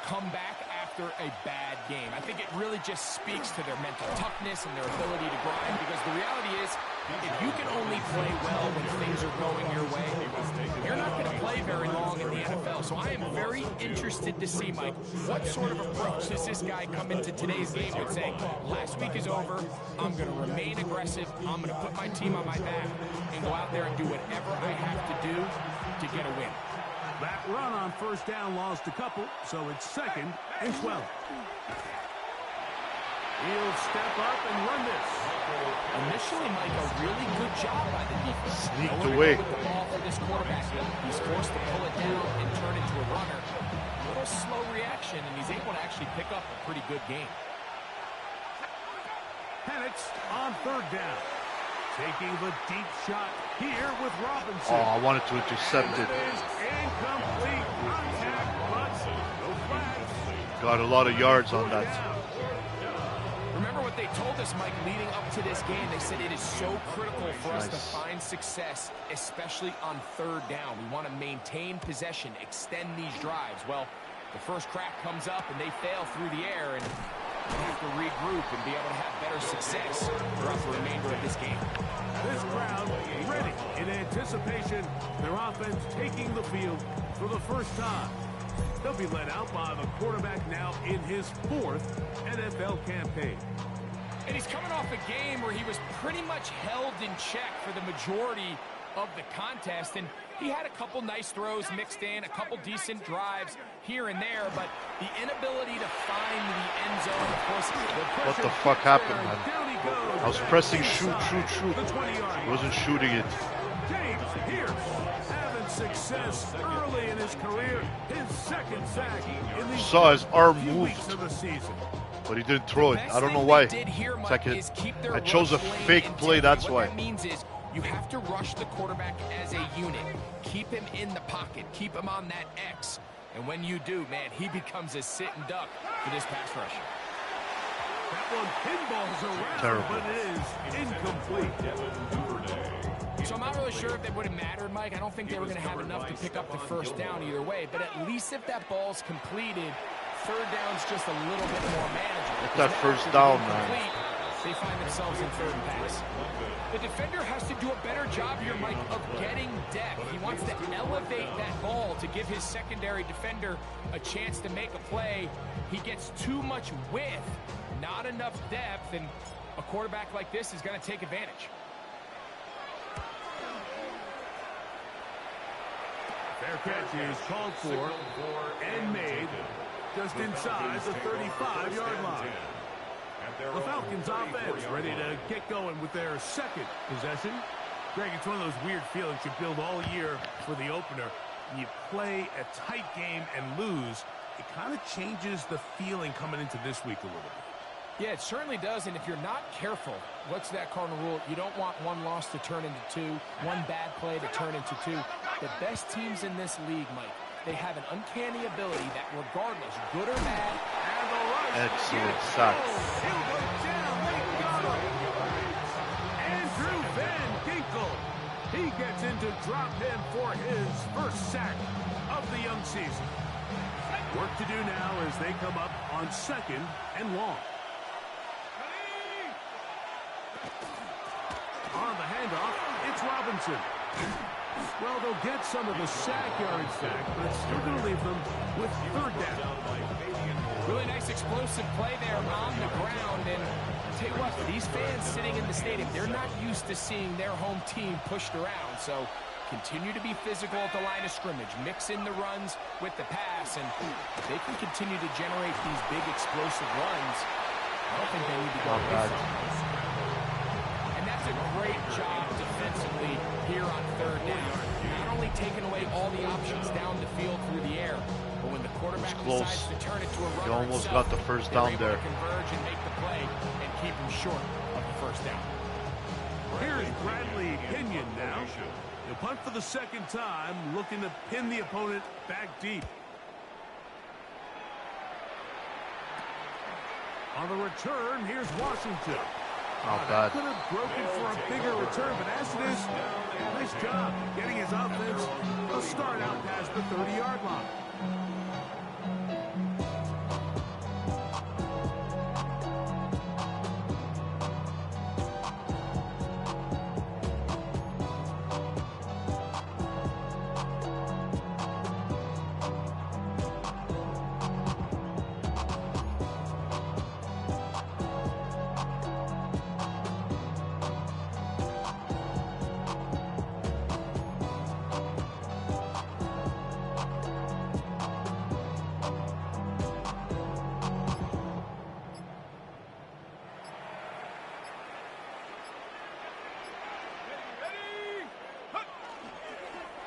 come back after a bad game. I think it really just speaks to their mental toughness and their ability to grind, because the reality is, if you can only play well when things are going your way, you're not going to play very long in the NFL. So I am very interested to see, Mike, what sort of approach does this guy come into today's game with, saying, last week is over, I'm going to remain aggressive, I'm going to put my team on my back and go out there and do whatever I have to do to get a win. That run on first down lost a couple, so it's 2nd and 12. He'll step up and run this. Initially, Mike, a really good job by the defense. Sneaked Nowhere to away. go with the ball for this quarterback. He's forced to pull it down and turn into a runner. A little slow reaction, and he's able to actually pick up a pretty good game. Penix on 3rd down. Taking the deep shot here with Robinson. Oh, I wanted to intercept It it. is incomplete. Contact, but no flags. Got a lot of yards on that. Remember what they told us, Mike, leading up to this game? They said it is so critical for us to Nice. find success, especially on 3rd down. We want to maintain possession, extend these drives. Well, the first crack comes up, and they fail through the air, and they have to regroup and be able to have better success throughout the remainder of this game. This crowd ready in anticipation. Their offense taking the field for the first time. They'll be led out by the quarterback now in his 4th NFL campaign. And he's coming off a game where he was pretty much held in check for the majority of the contest, and he had a couple nice throws mixed in, a couple decent drives here and there, but the inability to find the end zone, of course. What the fuck happened, man? Down he goes. I was pressing shoot. The 20-yard I line. wasn't shooting it. James Pierce having success early in his career. His 2nd sack in the Saw his arm few weeks moved, of the season. but he didn't throw it. Best I don't know thing why. they did here, Mike, Second, is keep their I chose a rush lane fake intact. play, that's What why. that means is you have to rush the quarterback as a unit. Keep him in the pocket. Keep him on that X. And when you do, man, he becomes a sitting duck for this pass rush. That one pinballs around, Terrible. but it is incomplete. So I'm not really sure if it would have mattered, Mike. I don't think they were going to have enough to pick up the first down either way. But at least if that ball's completed, 3rd down's just a little bit more manageable. Get that Because now first if it's down, incomplete, man. They find themselves in 3rd and pass. The defender has to do a better job here, Mike, of getting depth. He wants to elevate that ball to give his secondary defender a chance to make a play. He gets too much width, not enough depth, and a quarterback like this is going to take advantage. Fair catch is called for and made just inside the 35-yard line. The Falcons offense ready to get going with their 2nd possession. Greg, it's one of those weird feelings you build all year for the opener. When you play a tight game and lose, it kind of changes the feeling coming into this week a little bit. Yeah, it certainly does, and if you're not careful, what's that cardinal rule? You don't want one loss to turn into 2, one bad play to turn into 2. The best teams in this league, Mike, they have an uncanny ability that regardless, good or bad, Excellent sack. He'll go down. They got him. Andrew Van Ginkel. He gets into drop him for his first sack of the young season. Work to do now as they come up on 2nd and long. On the handoff, it's Robinson. Well, they'll get some of the sack yards back, but it's still going to leave them with 3rd down. really nice explosive play there on the ground. And I'll tell you what, these fans sitting in the stadium, they're not used to seeing their home team pushed around. So continue to be physical at the line of scrimmage. Mix in the runs with the pass. And if they can continue to generate these big explosive runs, I don't think they need to go away from it. And that's a great job defensively here on 3rd down. Not only taken away all the options down the field through the air, but when the quarterback decides to turn it to a runner He almost himself, got the first they're down able there. to converge and make the play and keep him short of the first down. Here's Bradley Pinion now. He'll punt for the second time, looking to pin the opponent back deep. On the return, here's Washington. Not bad. Could have broken for a bigger return, but as it is, nice job getting his offense a start out past the 30-yard line.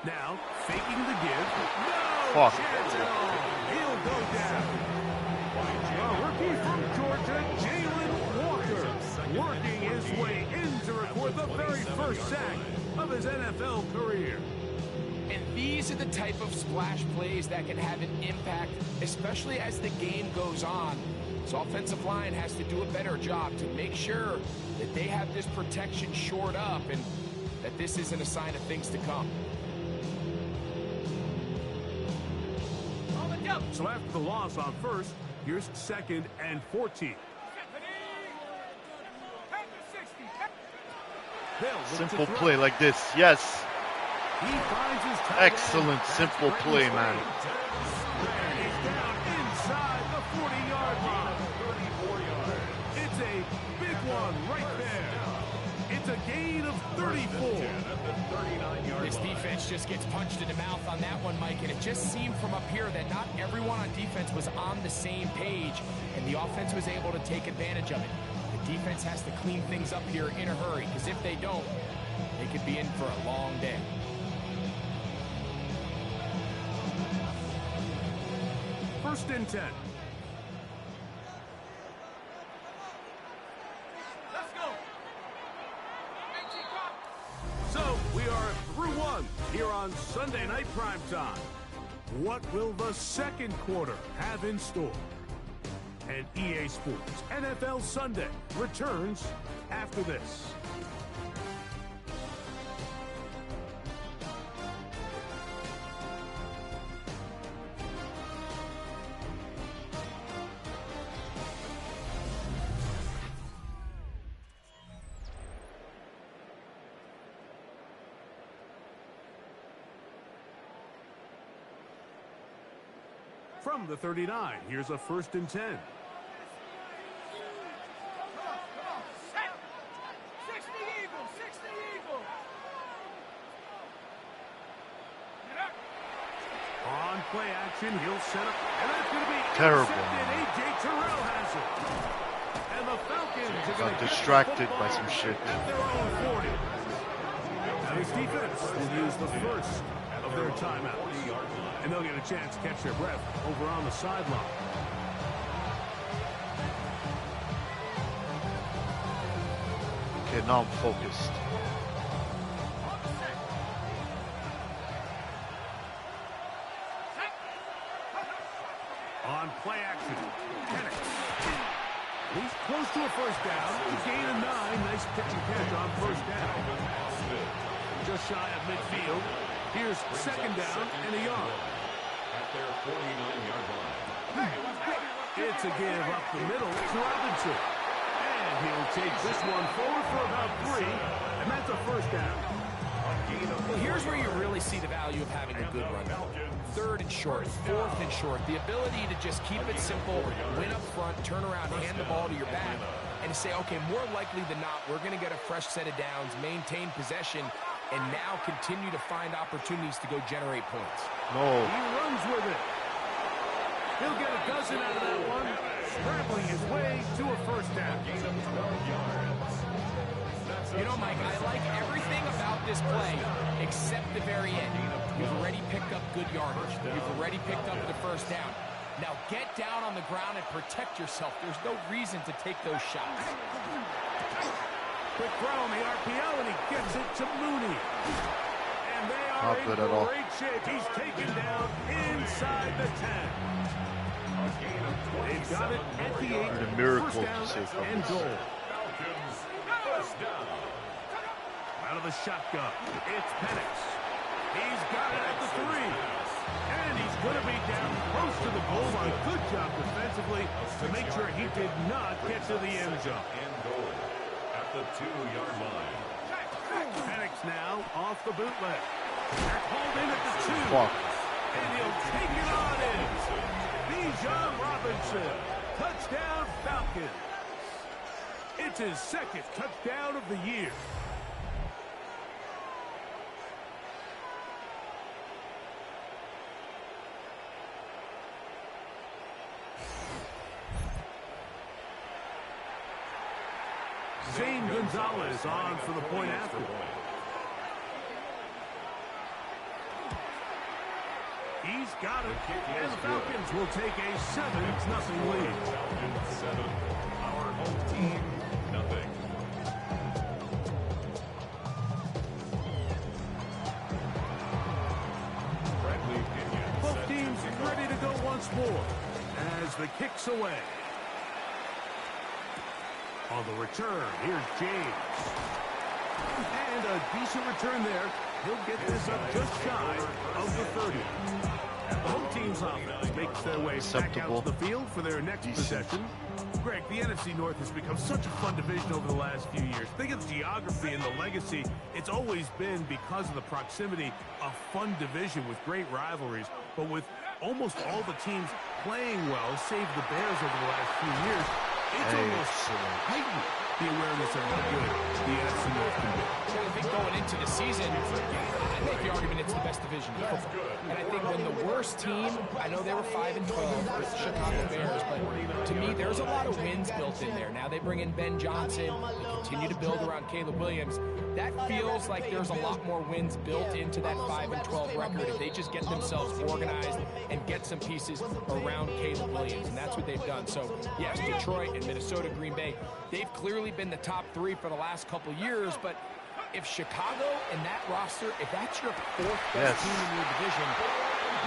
Now, faking the give. No! Fuck. Chance at all. He'll go down. A rookie from Georgia, Jalen Walker, working his way in to record the very first sack of his NFL career. And these are the type of splash plays that can have an impact, especially as the game goes on. So offensive line has to do a better job to make sure that they have this protection shored up and that this isn't a sign of things to come. So after the loss on first, here's 2nd and 14. Simple play like this. Yes. He finds his tight end. Excellent simple play, man. And he's down inside the 40-yard line. It's a big one right there. It's a gain of 34. This defense just gets punched in the mouth on that one, Mike, and it just seemed from up here that not everyone on defense was on the same page, and the offense was able to take advantage of it. The defense has to clean things up here in a hurry, because if they don't, they could be in for a long day. First and 10. So we are through one here on Sunday Night Primetime. What will the second quarter have in store? And EA Sports NFL Sunday returns after this. From the 39, here's a 1st and 10. On play action, he'll set up, and that's going to be Terrible. A.J. Terrell has it. And the Falcons are Got gonna distracted get the by some shit. at their own 40. Now this defense will use the first of their timeouts. And they'll get a chance to catch their breath over on the sideline. Okay, now I'm focused. On play action, Penix. He's close to a first down. Gain of 9. Nice pitch and catch on first down. Just shy of midfield. Here's 2nd down and a yard. At their 49-yard line. It's a give up the middle to Robinson. And he'll take this one forward for about 3. And that's a first down. Well, here's where you really see the value of having a good run. 3rd and short, 4th and short. The ability to just keep it simple, win up front, turn around, hand the ball to your back, and say, okay, more likely than not, we're going to get a fresh set of downs, maintain possession, and now continue to find opportunities to go generate points. No. He runs with it. He'll get a dozen out of that one, scrambling his way to a first down. You know, Mike, I like everything about this play except the very end. You've already picked up good yardage. You've already picked up the first down. Now get down on the ground and protect yourself. There's no reason to take those shots. Quick throw on the RPO, and he gets it to Mooney. And they are Not good in at all. great shape. He's taken down inside the 10. They've got it at the 8. The miracle First down to save and Cowboys. goal. Out of the shotgun, it's Penix. He's got it at the 3. And he's going to be down close to the goal line. Good job defensively to make sure he did not get to the end zone. At the 2-yard line. Penix now off the bootleg. They're called in at the 2. Fuck. And he'll take it on in. Bijan Robinson. Touchdown Falcons. It's his second touchdown of the year. Zane Gonzalez on for the point after. He's got it, and the Falcons will take a 7-0 lead. 7. Our home team, nothing. Both teams ready to go once more as the kick's away. On the return, here's James. And a decent return there. He'll get this up just shy of the 30. The home team's offense makes their way back out to the field for their next possession. Greg, the NFC North has become such a fun division over the last few years. Think of the geography and the legacy. It's always been, because of the proximity, a fun division with great rivalries. But with almost all the teams playing well, save the Bears over the last few years, it's almost heightened the awareness of how good the NFC North can be. I think going into the season, I make the argument it's the best division in football. And I think when the worst team, I know they were 5-12 with the Chicago Bears, but to me, there's a lot of wins built in there. Now they bring in Ben Johnson, they continue to build around Caleb Williams. That feels like there's a lot more wins built into that 5-12 record if they just get themselves organized and get some pieces around Caleb Williams, and that's what they've done. So, yes, Detroit and Minnesota, Green Bay, they've clearly been the top 3 for the last couple years, but if Chicago and that roster, if that's your 4th best team in your division,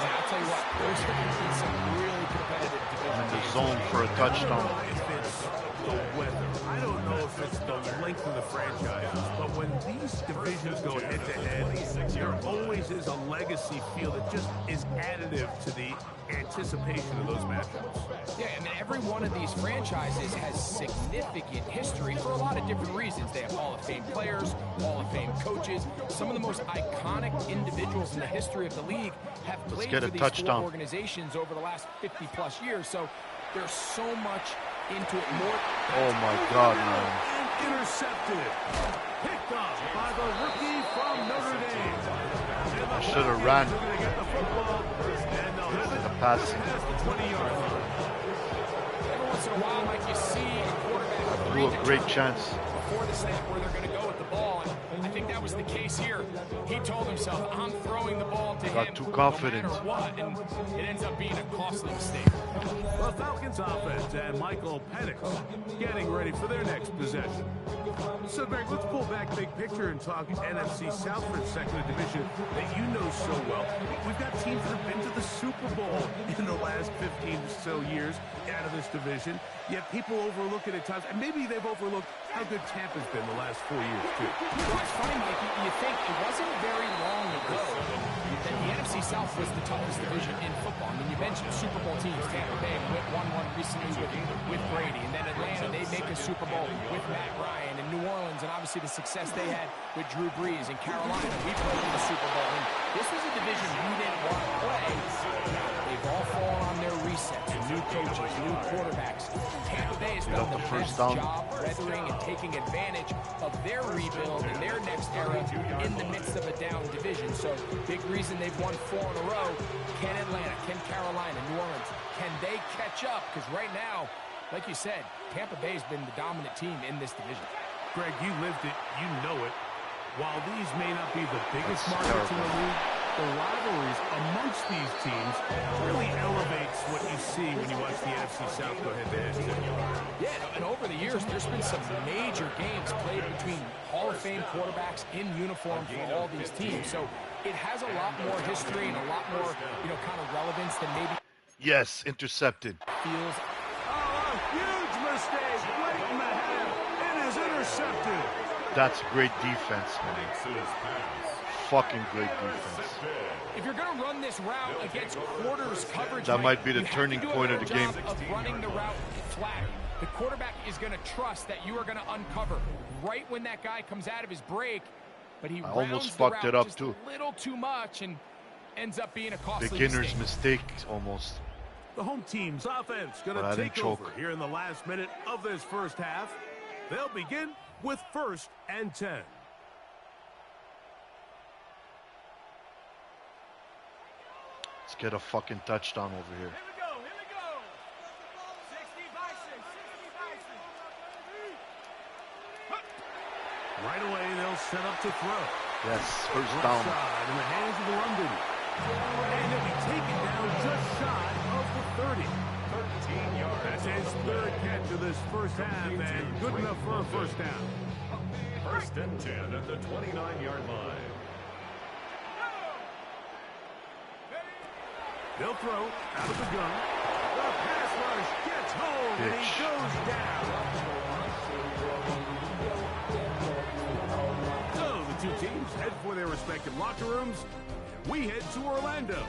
man, I'll tell you what, there's going to be some really competitive division. In the zone for a touchdown. If it's the weather, I don't know if it's the length of the franchises, but when these divisions go head-to-head, there always is a legacy feel that just is additive to the anticipation of those matchups. Yeah, I mean, every one of these franchises has significant history for a lot of different reasons. They have Hall of Fame players, Hall of Fame coaches. Some of the most iconic individuals in the history of the league have played for these 4 organizations over the last 50-plus years. So there's so much into it. More. Oh, my God, man. And intercepted. Picked up by the rookie from Notre Dame. I should have ran. The passing. Every once in a while, like you see a quarterback Blew a great chance before the snap where they're going to go with the ball. And I think that was the case here. He told himself, I'm throwing the ball to him. Got too confident. No matter what, and it ends up being a costly mistake. The Falcons offense and Michael Penix getting ready for their next possession. So, Greg, let's pull back big picture and talk NFC South for a second, a division that you know so well. We've got teams that have been to the Super Bowl in the last 15 or so years out of this division, yet people overlook it at times, and maybe they've overlooked how good Tampa's been the last 4 years, too. Well, it's funny, Mike, you think it wasn't very long ago that the NFC South was the toughest division in football. I mean, you mentioned Super Bowl teams. Tampa Bay won one recently with Brady, and then Atlanta, they make a Super Bowl with Matt Ryan, and New Orleans, and obviously the success they had with Drew Brees, and Carolina, we played in the Super Bowl, and this was a division we didn't want to play. They've all fallen on their resets, new coaches, new quarterbacks. Tampa Bay has done the best job weathering and taking advantage of their rebuild and their next era in the midst of a down division. So, big reason they've won 4 in a row. Can Atlanta, can Carolina, New Orleans, can they catch up? Because right now, like you said, Tampa Bay's been the dominant team in this division. Greg, you lived it, you know it. While these may not be the biggest markets in the league, the rivalries amongst these teams really elevates what you see when you watch the NFC South go head-to-head. Yeah, and over the years, there's been some major games played between Hall of Fame quarterbacks in uniform for all these teams. So it has a lot more history and a lot more, kind of relevance than maybe Yes, intercepted. feels. Oh, a huge mistake late in the half. It is intercepted. That's great defense, man. Fucking great defense. If you're going to run this route against quarters coverage, That might be the you have to turning do a point of better the game. job of running the route flat. The quarterback is going to trust that you are going to uncover right when that guy comes out of his break, but he almost rounds the fucked route it up, just too. a little too much and ends up being a costly Beginner's mistake. mistake, almost. The home team's offense going But I to didn't take over choke. here in the last minute of this first half. They'll begin with 1st and 10. Let's get a fucking touchdown over here. Right away, they'll set up to throw. Yes, first Left down. side in the hands of the London. And he'll be taken down just shy of the 30. 13 yards. That's his third catch of this first half, and good enough for a first down. 1st and 10 at the 29-yard line. They'll throw out of the gun. The pass rush gets home, and he goes down. So the two teams head for their respective locker rooms. We head to Orlando.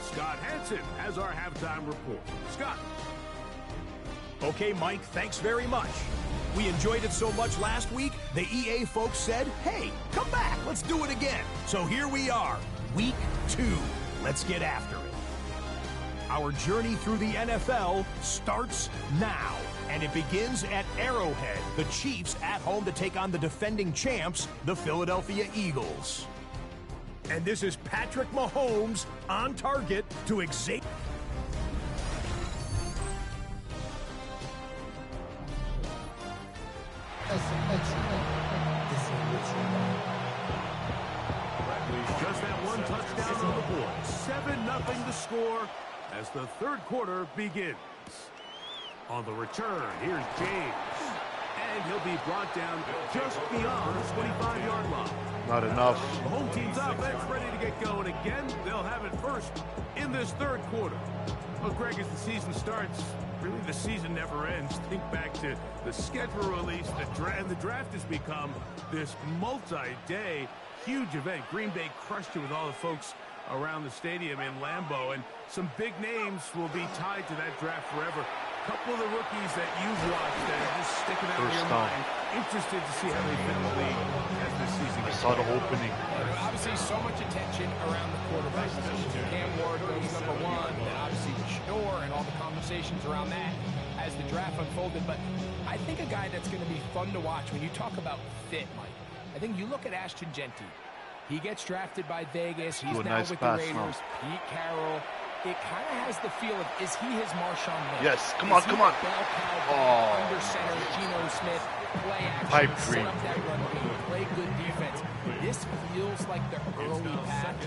Scott Hansen has our halftime report. Scott. Okay, Mike, thanks very much. We enjoyed it so much last week, the EA folks said, hey, come back, let's do it again. So here we are, week 2. Let's get after it. Our journey through the NFL starts now, and it begins at Arrowhead. The Chiefs at home to take on the defending champs, the Philadelphia Eagles. And this is Patrick Mahomes on target to exact. Just that one touchdown on the board. 7-0 to score as the third quarter begins. On the return, here's James. And he'll be brought down just beyond the 25-yard line. Not enough. The home team's offense ready to get going again. They'll have it first in this third quarter. Well, Greg, as the season starts, really the season never ends. Think back to the schedule release, and the draft has become this multi-day huge event. Green Bay crushed it with all the folks around the stadium in Lambeau, and some big names will be tied to that draft forever. A couple of the rookies that you've watched that are just sticking out in your mind. Interested to see how they fit in the league as this season I gets saw the going. opening. Obviously, so much attention around the quarterback position. Cam Ward goes number 1, then obviously Shador and all the conversations around that as the draft unfolded. But I think a guy that's going to be fun to watch when you talk about fit, Mike, I think you look at Ashton Genty. He gets drafted by Vegas. He's now nice with pass, the Raiders. Pete Carroll. It kind of has the feel of, is he his Marshawn Lynch? Yes, come Is on, he come the on. bell cow Oh. under center, Geno Smith, play action, Pipe set dream. up that run game, play good defense. This feels like the early path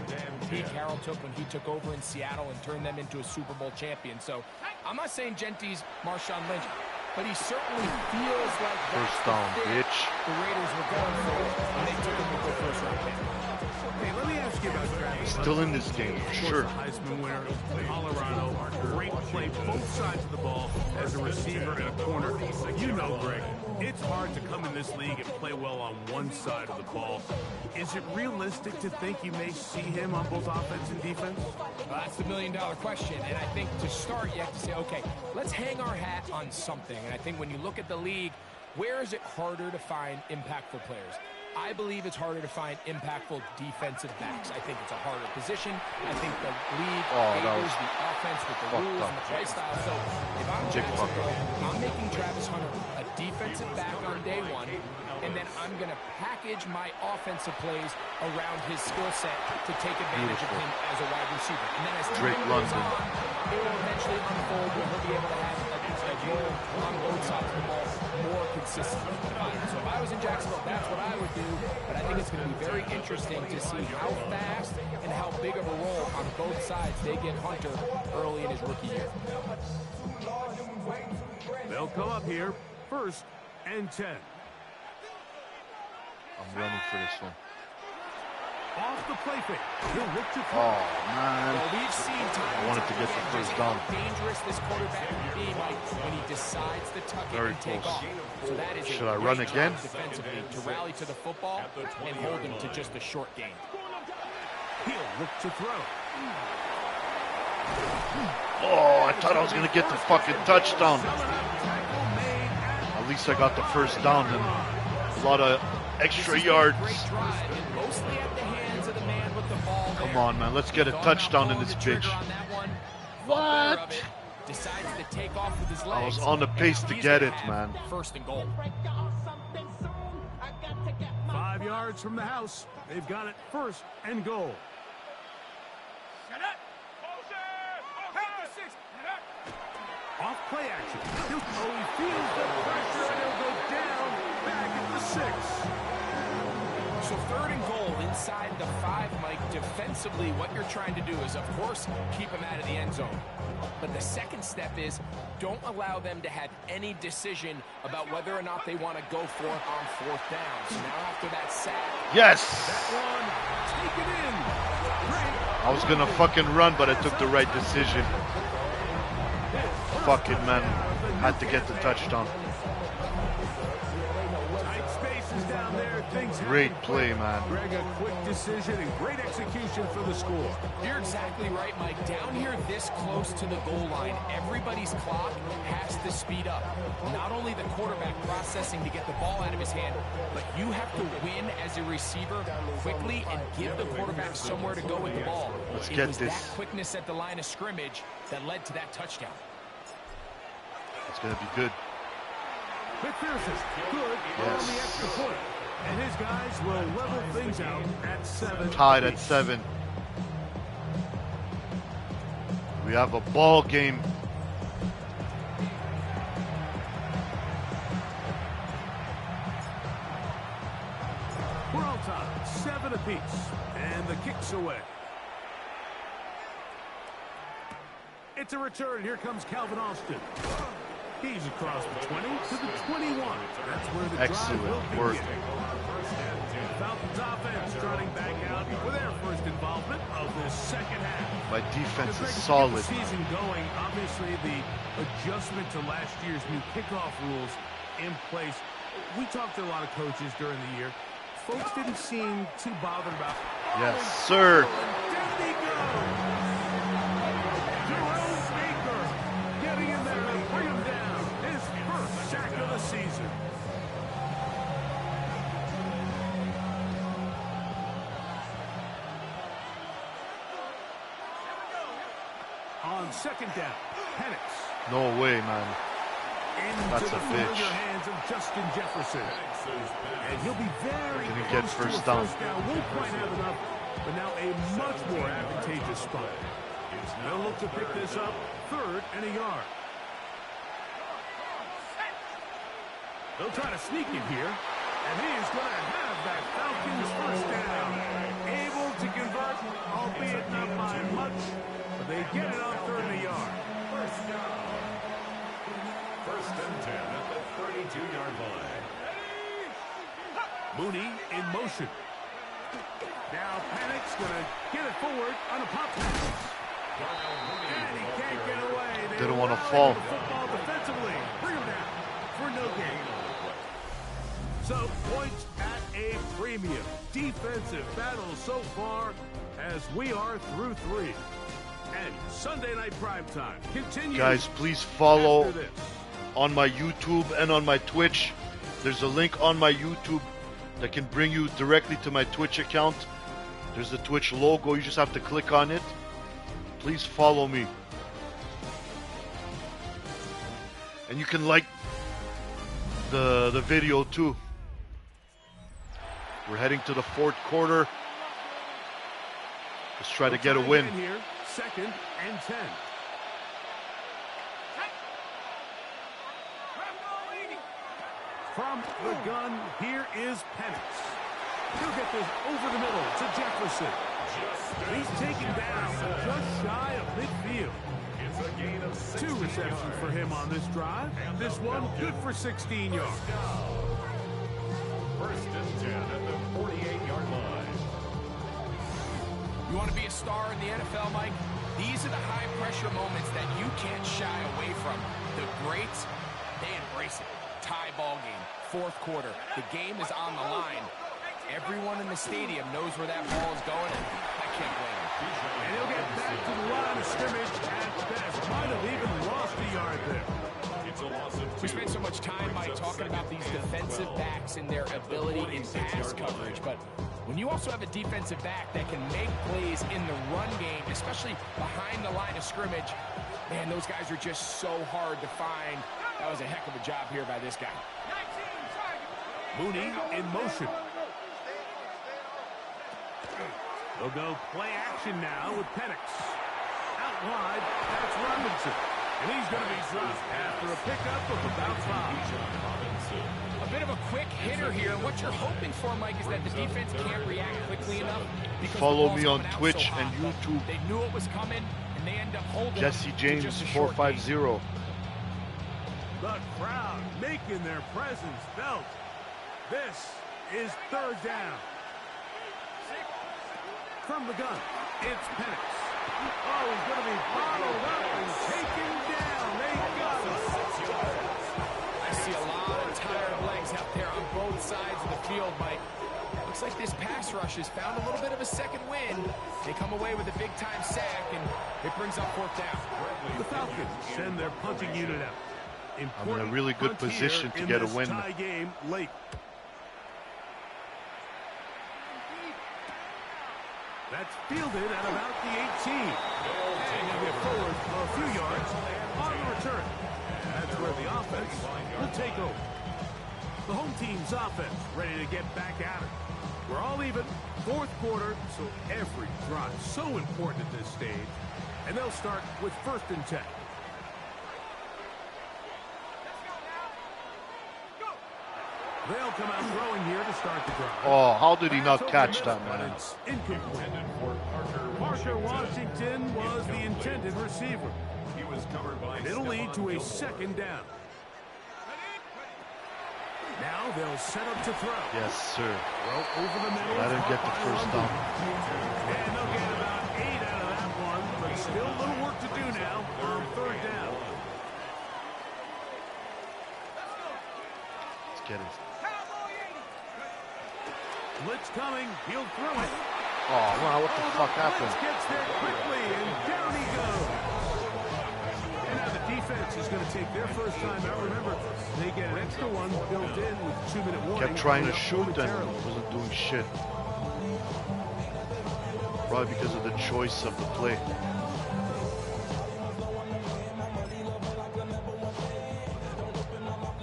Pete Carroll took when he took over in Seattle and turned them into a Super Bowl champion. So I'm not saying Genty's Marshawn Lynch, but he certainly feels like First down, bitch. the Raiders were going for when they took him with their first round pick. Hey, let me ask you about Travis. Still in this game, for sure. The Heisman winner, Colorado, great play both sides of the ball as a receiver and a corner. You know, Greg, it's hard to come in this league and play well on one side of the ball. Is it realistic to think you may see him on both offense and defense? Well, that's the million-dollar question, and I think to start, you have to say, okay, let's hang our hat on something. And I think when you look at the league, where is it harder to find impactful players? I believe it's harder to find impactful defensive backs. I think it's a harder position. I think the league favors the offense with the rules and the play style. So if I'm Jacksonville, I'm making Travis Hunter a defensive back on day 1, and then I'm going to package my offensive plays around his skill set to take advantage of him as a wide receiver. And then as time goes on, it will eventually unfold where he'll be able to have a role on both sides of the ball more consistently. So if I was in Jacksonville, that's what I would do. But I think it's going to be very interesting to see how fast and how big of a role on both sides they give Hunter early in his rookie year. They'll come up here, 1st and 10. I'm running for this one. Off the play fake. He'll look to throw. Oh, man. Well, we've seen time I wanted to get the first down. how dangerous this quarterback can be, Mike, when he decides to tuck it Very and take close. off. So that is Should a I run great again? job defensively to rally to the football and hold him to just a short gain. He'll look to throw. Oh, I thought I was going to get the fucking touchdown. At least I got the first down and a lot of extra yards. Great drive, and mostly at the hands of the man with the ball there. Come on, man. Let's get a touchdown in this bitch. What? Decides to take off with his legs. I was on the pace to He's get gonna it, have man. 1st and goal. 5 yards from the house. They've got it 1st and goal. Off play action. He feels the pressure and he'll go down back at the 6. So 3rd and goal inside the 5, Mike. Defensively, what you're trying to do is, of course, keep him out of the end zone. But the second step is don't allow them to have any decision about whether or not they want to go for it on 4th down. So now after that sack. Yes! That one, take it in. Great. I was going to fucking run, but I took the right decision. Fuck it, man. Had to get the touchdown. Tight spaces down there. Things Great happen play, quick. man. Greg, a quick decision and great execution for the score. You're exactly right, Mike. Down here this close to the goal line, everybody's clock has to speed up. Not only the quarterback processing to get the ball out of his hand, but you have to win as a receiver quickly and give the quarterback somewhere to go with the ball. Let's It get was this. that quickness at the line of scrimmage that led to that touchdown. It's going to be good. McPherson, good on the extra point. And his guys will level things out at 7. Tied at 7. We have a ball game. We're all tied, 7 apiece. And the kick's away. It's a return. Here comes Calvin Austin. He's across the 20 to the 21. That's where the Excellent drive will work. begin. Falcons offense starting back out for their first involvement of this second half. My defense Greg, is to get solid. the season going, obviously the adjustment to last year's new kickoff rules in place. We talked to a lot of coaches during the year. Folks didn't seem too bothered about. Yes, sir. Down he goes. Jerome Baker getting in there to bring him down. His first sack of the season. On 2nd down, Penix. No way, man. Into That's the a familiar bitch. hands of Justin Jefferson. And he'll be very Can he get close first to a down? first down. Won't quite have enough, but now a much more advantageous spot. They'll look to pick this up 3rd and a yard. They'll try to sneak it here, and he's going to have that Falcons first down. Able to convert, albeit not by much, but they get it on 3rd and a yard. First down. 1st and 10 at the 32-yard line. Mooney in motion. Now Panic's going to get it forward on a pop pass. And he can't get away. They Didn't want to rally fall. the football defensively. Bring him down for no gain. So points at a premium. Defensive battle so far as we are through 3. And Sunday Night Primetime continues. Guys, please follow after this. on my YouTube and on my Twitch. There's a link on my YouTube that can bring you directly to my Twitch account. There's the Twitch logo. You just have to click on it. Please follow me. And you can like the video too. We're heading to the 4th quarter. Let's try to get a win. Here, 2nd and 10. From the gun, here is Penix. He'll get this over the middle to Jefferson. He's taken down just shy of midfield. It's a gain of 6 2 receptions for him on this drive. This one good for 16 yards. First and 10 at the 48-yard line. You want to be a star in the NFL, Mike? These are the high-pressure moments that you can't shy away from. The greats, they embrace it. Tie ball game, fourth quarter. The game is on the line. Everyone in the stadium knows where that ball is going, and I can't blame him. And he'll get back to the line of scrimmage at best. Might have even lost a yard there. It's a loss of 2. We spent so much time, Mike, talking about these defensive backs and their ability in pass coverage, but when you also have a defensive back that can make plays in the run game, especially behind the line of scrimmage, man, those guys are just so hard to find. That was a heck of a job here by this guy. Mooney in motion. They'll go play action now with Penix. Out wide, that's Robinson. And he's going to be dropped after a pickup of about 5. A bit of a quick hitter here. What you're hoping for, Mike, is that the defense can't react quickly enough. Because Follow me on Twitch and YouTube. They knew it was coming, and they end up holding Jesse James 450. The crowd making their presence felt. This is third down. From the gun, it's Penix. Oh, he's going to be bottled up and taken down. They got him. I see a lot of tired legs out there on both sides of the field, Mike. Looks like this pass rush has found a little bit of a second wind. They come away with a big-time sack, and it brings up fourth down. The Falcons send their punting unit out. I'm in a really good position to get a win. Tie game late. That's fielded at about the 18. And he'll get forward a few yards on the return. That's where the offense will take over. The home team's offense ready to get back at it. We're all even, fourth quarter, so every drive so important at this stage. And they'll start with 1st and 10. They'll come out throwing here to start the drive. Oh, how did he not catch that, man? It's incomplete. Parker Washington was the intended receiver. He was covered by And it'll lead to a second down. Now they'll set up to throw. Yes, sir. Throw over the middle. I didn't get the first down. And they'll get about 8 out of that one, but still a little work to do now on third down. Let's get it. Blitz coming. He'll throw it. Oh, wow, what the fuck happened? Blitz gets there quickly, and down he goes. And now the defense is going to take their first time out. Remember, they get an extra one built in with 2-minute warning. Kept trying to shoot and wasn't doing shit. Probably because of the choice of the play.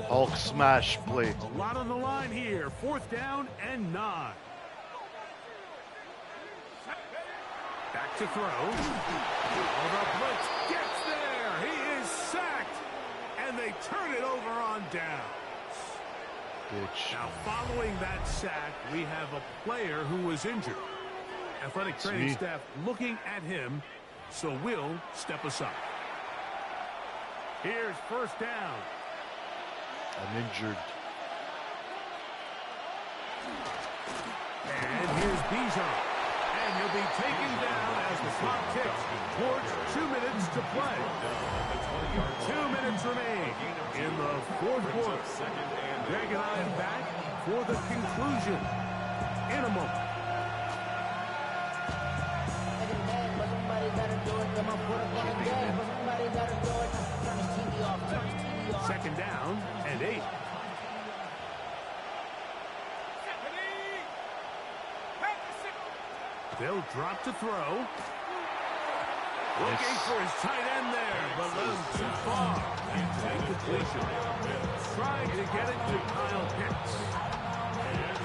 Hulk smash play. A lot on the line here. 4th down and 9. Back to throw. Oh, the blitz gets there. He is sacked. And they turn it over on downs. Bitch. Now, following that sack, we have a player who was injured. Athletic training staff looking at him, so we'll step aside. Here's 1st down. I'm injured. And here's Bijan. And he'll be taken down as the clock ticks towards 2 minutes to play. 2 minutes remain in the 4th quarter. Greg and I am back for the conclusion in a moment. Second down and 8. They'll drop to throw. Looking for his tight end there, but a little too far. Incompletion. Trying to get it to Kyle Pitts.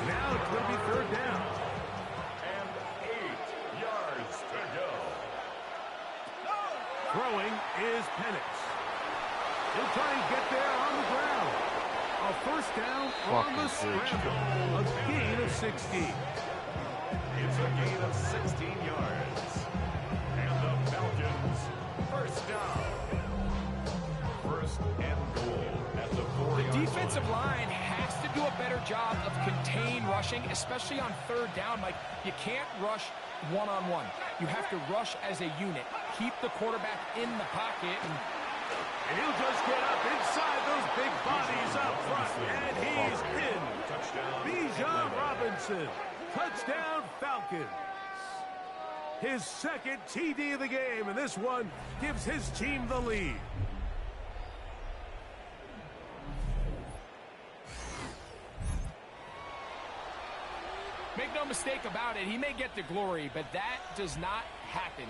Now it's going to be 3rd down. And 8 yards to go. Throwing is Penix. He'll try and get there on the ground. A first down on the Fucking bitch. scramble. A gain of 16. It's a gain of 16 yards. And the Falcons, first down. First and goal at the 4-yard line. Defensive line has to do a better job of contain rushing, especially on third down. Like, you can't rush one-on-one. You have to rush as a unit. Keep the quarterback in the pocket. And he'll just get up inside those big bodies up front. And he's in. Touchdown. Bijan Robinson. Touchdown Falcons. His second TD of the game, and this one gives his team the lead. Make no mistake about it, he may get the glory, but that does not happen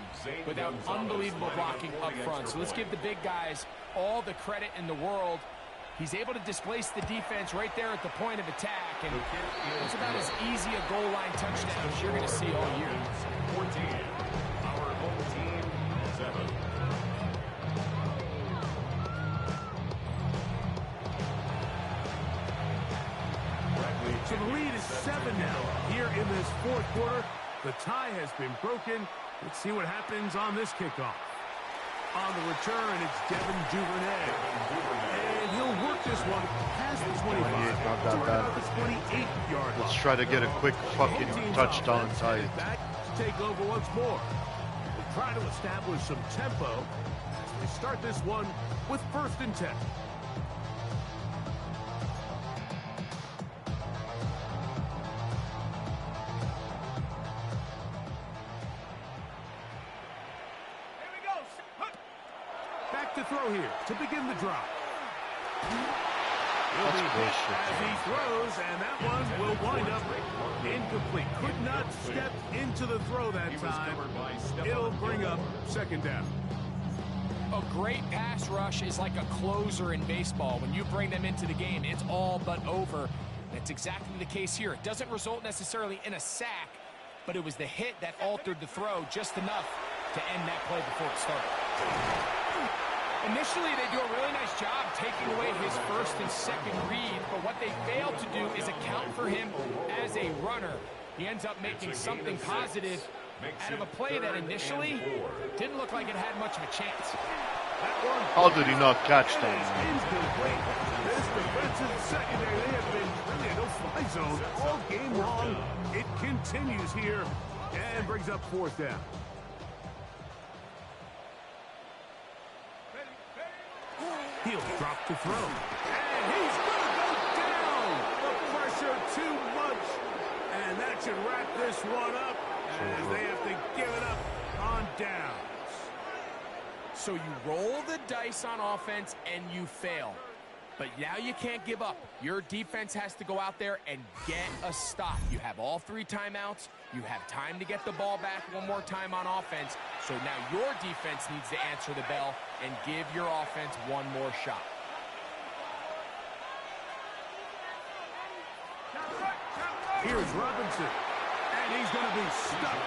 without unbelievable blocking up front. So let's give the big guys all the credit in the world. He's able to displace the defense right there at the point of attack, and it's about as easy a goal line touchdown as you're going to see all year. 14. Our home team, 7. So the lead is 7 now here in this fourth quarter. The tie has been broken. Let's see what happens on this kickoff. On the return, it's Devin Duvernay. And he'll work this one past the 25 not that to bad. about the 28-yard line. Let's try to get a quick fucking touchdown tie. Back to take over once more. We'll try to establish some tempo as we start this one with 1st and 10. Back to throw here to begin the drive. Will be hit as he throws, and that one will wind up incomplete. Could not step into the throw that time. It'll bring up 2nd down. A great pass rush is like a closer in baseball. When you bring them into the game, it's all but over. That's exactly the case here. It doesn't result necessarily in a sack, but it was the hit that altered the throw just enough to end that play before it started. Initially, they do a really nice job taking away his 1st and 2nd read, but what they fail to do is account for him as a runner. He ends up making something positive out of a play that initially didn't look like it had much of a chance. How did he not catch that? This defensive secondary, they have been really a no-fly zone all game long. It continues here and brings up 4th down. He'll drop to throw. And he's going to go down. The pressure too much. And that should wrap this one up as they have to give it up on downs. So you roll the dice on offense and you fail. But now you can't give up. Your defense has to go out there and get a stop. You have all 3 timeouts. You have time to get the ball back one more time on offense. So now your defense needs to answer the bell and give your offense one more shot. Here's Robinson. And he's going to be stuck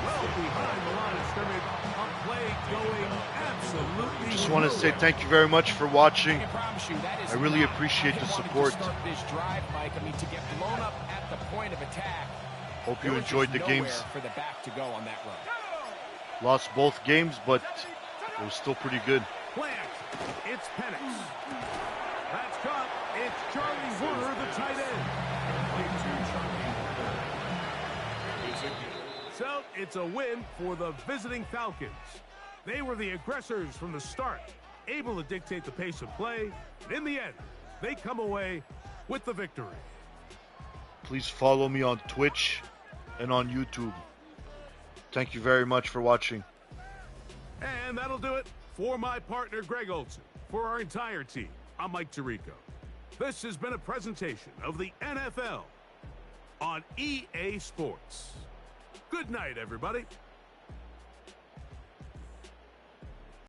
well behind the line of scrimmage. A play going absolutely. Just want to say thank you very much for watching. I can promise you that is I really not appreciate how the he wanted to support. start this drive, Mike. I mean, to get blown up at the point of attack. Hope you there was enjoyed just the games. nowhere for the back to go on that run. Lost both games, but it was still pretty good. Plant. It's Penix. That's caught. It's Charlie Werner, the tight end. So it's a win for the visiting Falcons. They were the aggressors from the start, able to dictate the pace of play. And in the end, they come away with the victory. Please follow me on Twitch and on YouTube. Thank you very much for watching. And that'll do it for my partner, Greg Olson. For our entire team, I'm Mike Tirico. This has been a presentation of the NFL on EA Sports. Good night, everybody.